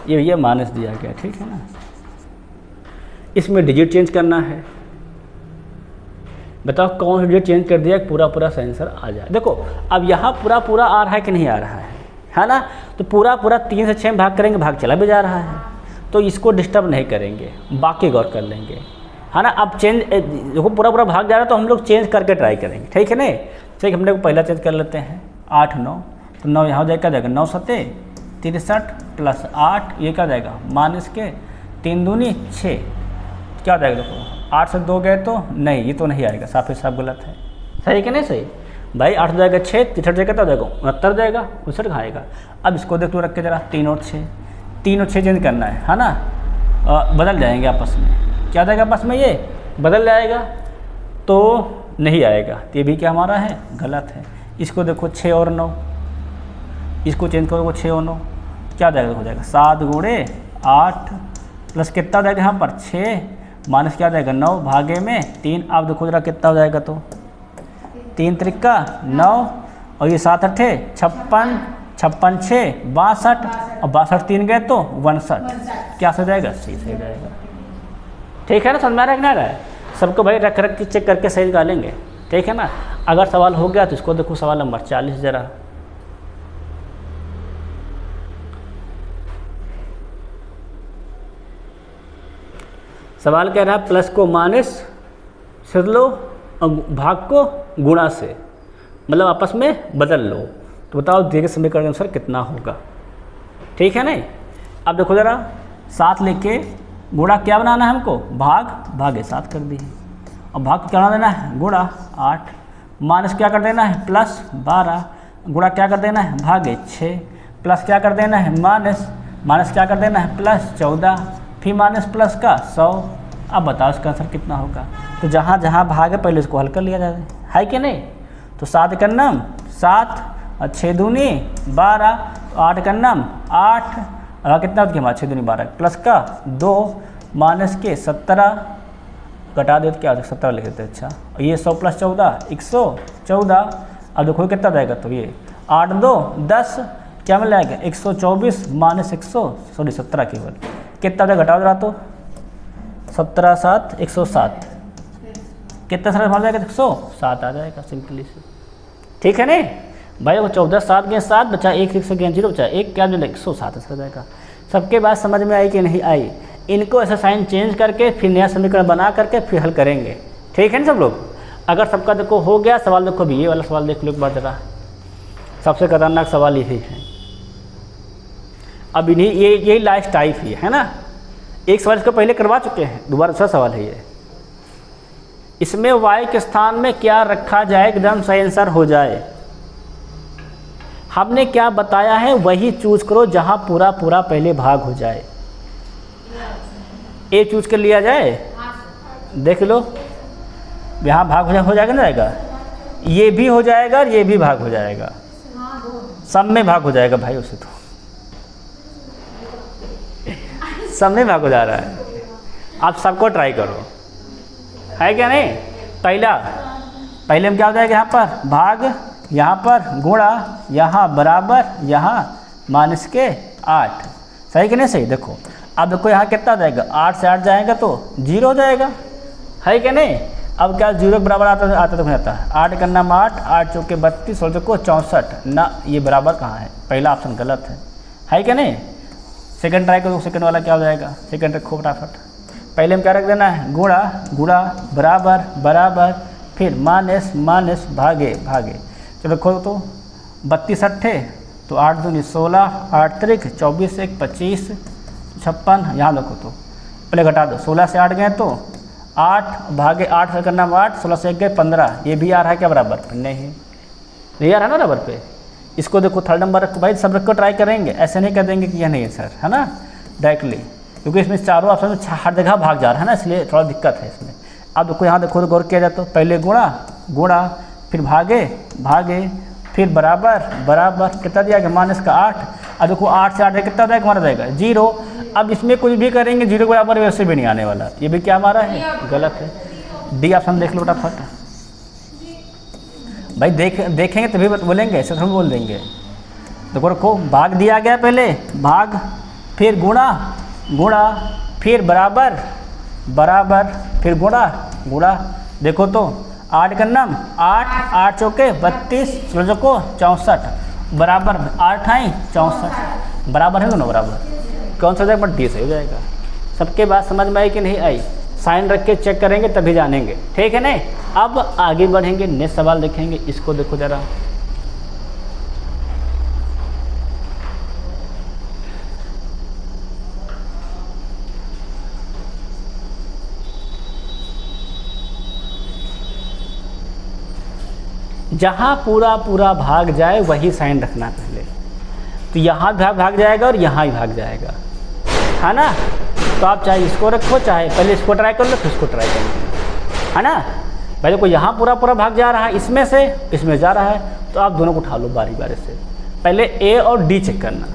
Speaker 1: ये माइनस दिया गया, ठीक है ना, इसमें डिजिट चेंज करना है। बताओ कौन सा डिजिट चेंज कर दिया पूरा सही आंसर आ जाए। देखो अब यहाँ पूरा आ रहा है कि नहीं आ रहा है ना, तो पूरा 3 से 6 भाग करेंगे, भाग चला भी जा रहा है, तो इसको डिस्टर्ब नहीं करेंगे, बाकी गौर कर लेंगे, है ना। अब चेंज देखो पूरा भाग जा रहा है तो हम लोग चेंज करके ट्राई करेंगे, ठीक है नहीं। ठीक, हम लोग पहला चेंज कर लेते हैं, 8 9, तो 9 यहाँ हो जाएगा, क्या जाएगा 9 7 63 प्लस 8, ये क्या जाएगा -3 दूनी 6, क्या हो जाएगा देखो 8 से 2 गए तो नहीं, ये तो नहीं आएगा, साफ ही साफ गलत है। सही कि नहीं सही भाई, 8 जाएगा 6, 63 जाएगा तो जाएगा 69 जाएगा, 69 आएगा। अब इसको देख लो रख के जरा, 3 और 6 चेंज करना है ना, बदल जाएंगे आपस में, क्या जाएगा आपस में, ये बदल जाएगा तो नहीं आएगा, तो ये भी क्या हमारा है गलत है। इसको देखो 6 और 9, इसको चेंज करो 6 और 9, क्या जाएगा हो जाएगा 7 गुणे 8 प्लस कितना जाएगा यहाँ पर 6 माइनस क्या जाएगा 9 भागे में 3। आप देखो जरा कितना हो जाएगा, तो 3 त्रिका 9 और ये 7 8 56, 56 6 62 और 62 3 गए तो 62, क्या हो जाएगा सही से जाएगा। ठीक है ना, समझ में आ रहा है कि नहीं आ रहा है सबको भाई, रख के चेक करके सही निकालेंगे, ठीक है ना। अगर सवाल हो गया तो इसको देखो सवाल नंबर 40 जरा। सवाल कह रहा है प्लस को माइनस से लो और भाग को गुणा से, मतलब आपस में बदल लो, तो बताओ दिए गए समीकरण के अनुसार कितना होगा। ठीक है नहीं, अब देखो ज़रा 7 लेके गुणा क्या बनाना है हमको, भागे 7 कर दिए, और भाग को क्या बना देना है गुणा 8, माइनस क्या कर देना है प्लस 12, गुणा क्या कर देना है भागे 6, प्लस क्या कर देना है माइनस क्या कर देना है प्लस 14, फिर माइनस प्लस का 100। अब बताओ इसका आंसर कितना होगा। तो जहाँ जहाँ भाग है पहले इसको हल कर लिया जाए, है कि नहीं। तो 7 का नाम 7 और 6 दूनी 12, 8 का नाम 8 और कितना होता है हमारा 6 दूनी 12 प्लस का 2 माइनस के 17, घटा दे तो क्या होता है 17 लिख देते। अच्छा, और ये 100 प्लस 14 114। अब देखो कितना जाएगा, तो ये 8 2 10, क्या मिल जाएगा 124 माइनस 17 केवल कितना जाएगा, घटाओ जरा तो 17 7 107, कितना सारा मार जाएगा 107 आ जाएगा सिंपली से। ठीक है नहीं भाई, वो 14 7 गए 7 बचा 1 1 से गए 0 बचा 1, क्या मिलेगा 107 ऐसा जाएगा। सबके बात समझ में आई कि नहीं आई। इनको ऐसा साइन चेंज करके फिर नया समीकरण बना करके फिर हल करेंगे। ठीक है ना सब लोग। अगर सबका देखो हो गया सवाल, देखो भी ये वाला सवाल देख लो एक बार जरा, सबसे खतरनाक सवाल यही है। अब इन्हीं यही लास्ट टाइप ही है ना, एक सवाल इसको पहले करवा चुके हैं, दोबारा दूसरा सवाल है ये। इसमें y के स्थान में क्या रखा जाए एकदम सही आंसर हो जाए। हमने क्या बताया है वही चूज करो जहां पूरा पहले भाग हो जाए। ए चूज कर लिया जाए, देख लो यहाँ भाग हो जाएगा ना, जाएगा ये भी हो जाएगा और ये भी भाग हो जाएगा, सब में भाग हो जाएगा भाई, उसे तो सब में भाग हो जा रहा है। आप सबको ट्राई करो, है क्या नहीं। पहले में क्या हो जाएगा, यहाँ पर भाग, यहाँ पर गुणा, यहाँ बराबर, यहाँ माइनस के 8, सही कि नहीं सही। देखो अब देखो यहाँ कितना जाएगा, 8 से 8 जाएगा तो 0 हो जाएगा, है कि नहीं। अब क्या 0 के बराबर आता तो नहीं आता है। 8 का नाम 8, 8 चौके 32, 16 चौको 64 ना, ये बराबर कहाँ है, पहला ऑप्शन गलत है कि नहीं। सेकंड ट्राई करो, सेकंड वाला क्या हो जाएगा, सेकंड रखो फटाफट। पहले हम क्या रख देना है, गुणा गुणा बराबर बराबर फिर माइनस माइनस भागे भागे। चलो खोलो तो 32 अट्ठे तो 8 दूनी 16, 8 त्रिक 24 1 25 56। यहाँ देखो तो पहले घटा दो, 16 से 8 गए तो 8 भागे 8 से करना 8, 16 से 1 गए 15। ये भी आ रहा है क्या बराबर, नहीं आ रहा है ना बराबर पे। इसको देखो थर्ड नंबर रखो भाई, सब रख को ट्राई करेंगे, ऐसे नहीं कर देंगे कि यह नहीं है सर, है ना, डायरेक्टली, क्योंकि इसमें चारों ऑप्शन में हर जगह भाग जा रहा है ना, इसलिए थोड़ा दिक्कत है इसमें। अब देखो यहाँ देखो तो गौर किया जाए तो पहले गुणा गुणा फिर भागे भागे फिर बराबर बराबर, कितना दिया गया माइनस का 8। अब देखो 8 से 8 कितना जाएगा, हमारा जाएगा 0। अब इसमें कुछ भी करेंगे 0 के बराबर वैसे भी नहीं आने वाला, ये भी क्या हमारा है, गलत है। डी ऑप्शन देख लो फटाफट भाई, देखेंगे तभी बोलेंगे, ऐसे हम बोल देंगे। देखो रखो, भाग दिया गया पहले, भाग फिर गुणा गुणा फिर बराबर बराबर फिर गुणा गुणा। देखो तो 8 का नाम 8, 8 चौके 32, 16 चौको 64 बराबर 8 आई 64, बराबर है दोनों बराबर। कौन सा जाएगा, डी से हो जाएगा। सबके बात समझ में आई कि नहीं आई, साइन रख के चेक करेंगे तभी जानेंगे, ठीक है नहीं। अब आगे बढ़ेंगे, नेक्स्ट सवाल देखेंगे, इसको देखो जरा। जहाँ पूरा पूरा भाग जाए वही साइन रखना पहले, तो यहाँ भाग जाएगा और यहाँ ही भाग जाएगा, है ना। तो आप चाहे इसको रखो, चाहे पहले इसको ट्राई कर लो फिर इसको ट्राई कर लो, है ना। भाई देखो यहाँ पूरा पूरा भाग जा रहा है, इसमें से इसमें जा रहा है, तो आप दोनों को उठा लो बारी बारी से। पहले ए और डी चेक करना,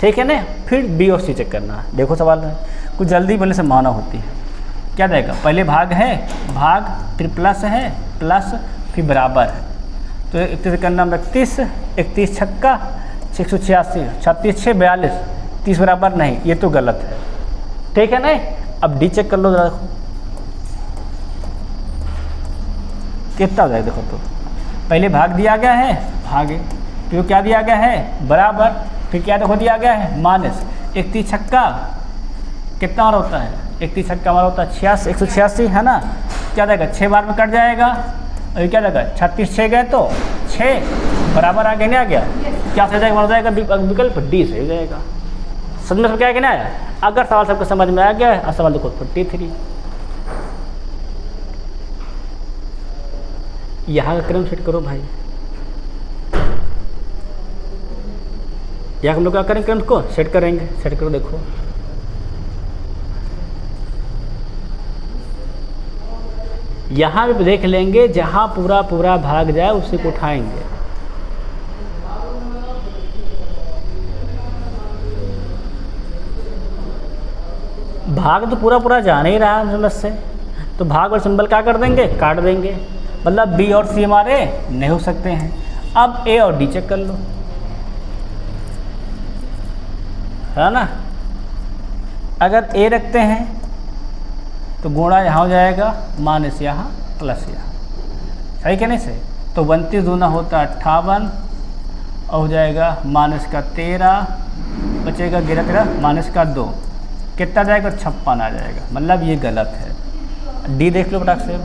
Speaker 1: ठीक है ना, फिर बी और सी चेक करना। देखो सवाल है, कुछ जल्दी बोलने से माना होती है। क्या जाएगा, पहले भाग है, भाग फिर प्लस है, प्लस फिर बराबर है। तो 31 का नाम 31, 31 छक्का 186, 36 6 42, 30 बराबर नहीं, ये तो गलत है, ठीक है नहीं। अब डी चेक कर लो जरा, देखो कितना हो जाएगा। देखो तो पहले भाग दिया गया है, भागे, फिर क्या दिया गया है बराबर, फिर क्या देखो दिया गया है माइनस। 31 छक्का कितना और होता है, 31 छक्का हमारा होता है 86, 186, है ना। क्या जाएगा, 6 बार में कट जाएगा, अभी क्या जाएगा 36 6 गए तो 6 बराबर आगे नहीं आ गया, क्या सही जाएगा, जाएगा विकल्प डी सही जाएगा। समझ में सब क्या है कि नहीं आया। अगर सवाल सबको समझ में आ गया, अब सवाल देखो 43, यहाँ का क्रम सेट करो भाई। यहाँ हम लोग क्या करेंगे, क्रम को सेट करेंगे, सेट करो। देखो यहाँ भी देख लेंगे, जहाँ पूरा पूरा भाग जाए उसी को उठाएंगे। भाग तो पूरा पूरा जा नहीं रहा है से, तो भाग और सिंबल क्या कर देंगे, काट देंगे, मतलब बी और सी हमारे नहीं हो सकते हैं। अब ए और डी चेक कर लो, है ना। अगर ए रखते हैं तो गुणा यहाँ हो जाएगा, माइनस यहाँ प्लस यहाँ, सही कहने से। तो 32 दूना होता 58 और हो जाएगा माइनस का 13, बचेगा 11 13 माइनस का 2, कितना जाएगा 56 आ जाएगा, मतलब ये गलत है। डी देख लो फटाक से,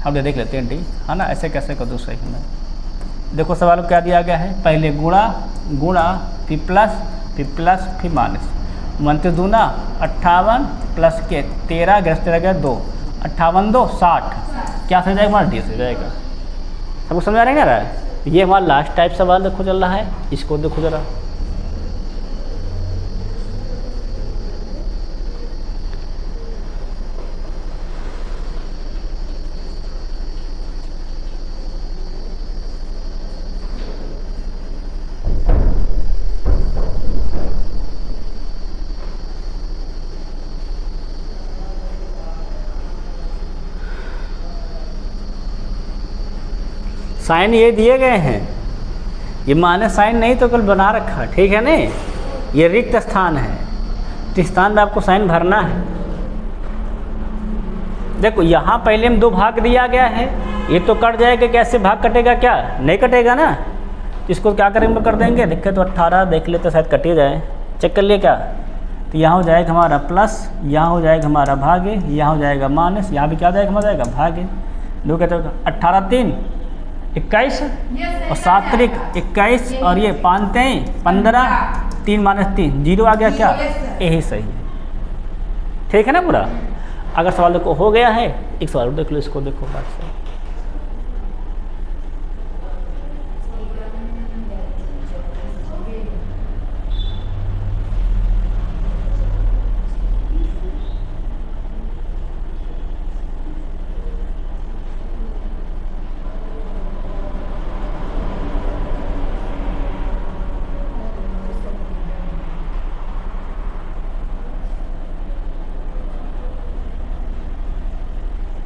Speaker 1: हम देख लेते हैं डी, है ना। ऐसे कैसे कर दो सही में। देखो सवाल क्या दिया गया है, पहले गुणा गुणा फिर प्लस फिर माइनस। 29 दूना 58 प्लस के 13 ग्रस्त गया 2, 58 2 60, क्या सही जाएगा हमारा डी सही जाएगा। सबको समझ आ रहा है ना। ये हमारा लास्ट टाइप सवाल देखो चल रहा है, इसको देखो जरा। साइन ये दिए गए हैं, ये माइनस साइन नहीं तो कल बना रखा, ठीक है नहीं, ये रिक्त स्थान है। इस स्थान में आपको साइन भरना है। देखो यहाँ पहले में 2 भाग दिया गया है, ये तो कट जाएगा, कैसे भाग कटेगा, क्या नहीं कटेगा ना। इसको क्या करेंगे, कर देंगे। देखे तो 18 देख लेते, शायद कटे जाए, चेक कर लिए क्या। तो यहाँ हो जाएगा हमारा प्लस, यहाँ हो जाएगा हमारा भागे, यहाँ हो जाएगा माइनस, यहाँ भी क्या जाएगा हमारा जाएगा भागे। लोग कहते हो 18 3 21 और 7 3 21 और ये 5 3 15 3 - 3 0 आ गया, क्या यही सही है। ठीक है ना पूरा। अगर सवाल देखो हो गया है, एक सवाल देख लो, इसको देखो बात से।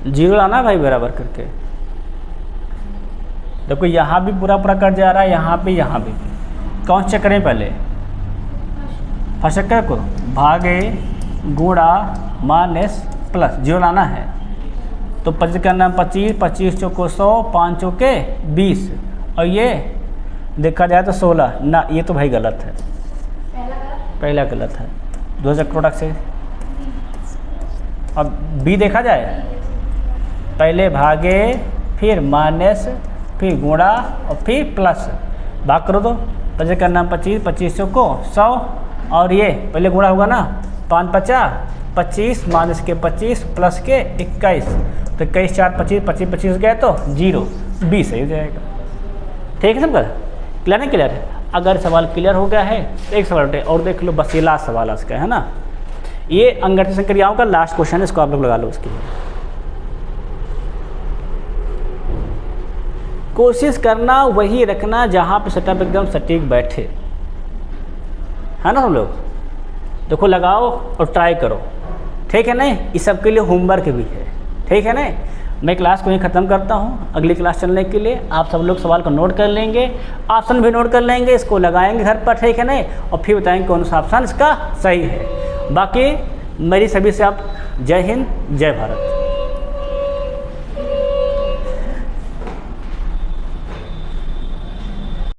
Speaker 1: जीरो लाना भाई बराबर करके। देखो यहाँ भी पूरा कट जा रहा है, यहाँ भी कौन चेक करें पहले, फर्स्ट चेक कर को भागे गुणा माइनस प्लस, जीरो लाना है। तो 25 करना 25, 25 चौको 100, 5 चौके 20 और ये देखा जाए तो 16 ना, ये तो भाई गलत है, पहला गलत है। 2 चक्कर प्रोडक्ट से अब बी देखा जाए, पहले भागे फिर माइनस फिर गुणा और फिर प्लस, भाग करो तो 25 करना 25, 25 को 100 और ये पहले गुणा होगा ना, 5 50 25 माइनस के 25 प्लस के 21, तो 21 4 25 25 25 गए तो 0 20 सही हो जाएगा। ठीक है सबका क्लियर नहीं क्लियर है। अगर सवाल क्लियर हो गया है तो एक सवाल और देख लो, बस ये लास्ट सवाल है उसका, है ना। ये अंगरती संक्रियाओं का लास्ट क्वेश्चन है, इसको आप लोग लगा लो। उसकी कोशिश करना वही रखना जहाँ पे सेटअप एकदम सटीक बैठे, है ना हम लोग। देखो लगाओ और ट्राई करो, ठीक है नहीं। इस सब के लिए होमवर्क भी है, ठीक है नहीं। मैं क्लास को ही ख़त्म करता हूँ, अगली क्लास चलने के लिए आप सब लोग सवाल को नोट कर लेंगे, ऑप्शन भी नोट कर लेंगे, इसको लगाएंगे घर पर, ठीक है नहीं। और फिर बताएंगे कौन सा ऑप्शन इसका सही है। बाकी मेरी सभी से आप जय हिंद जय भारत।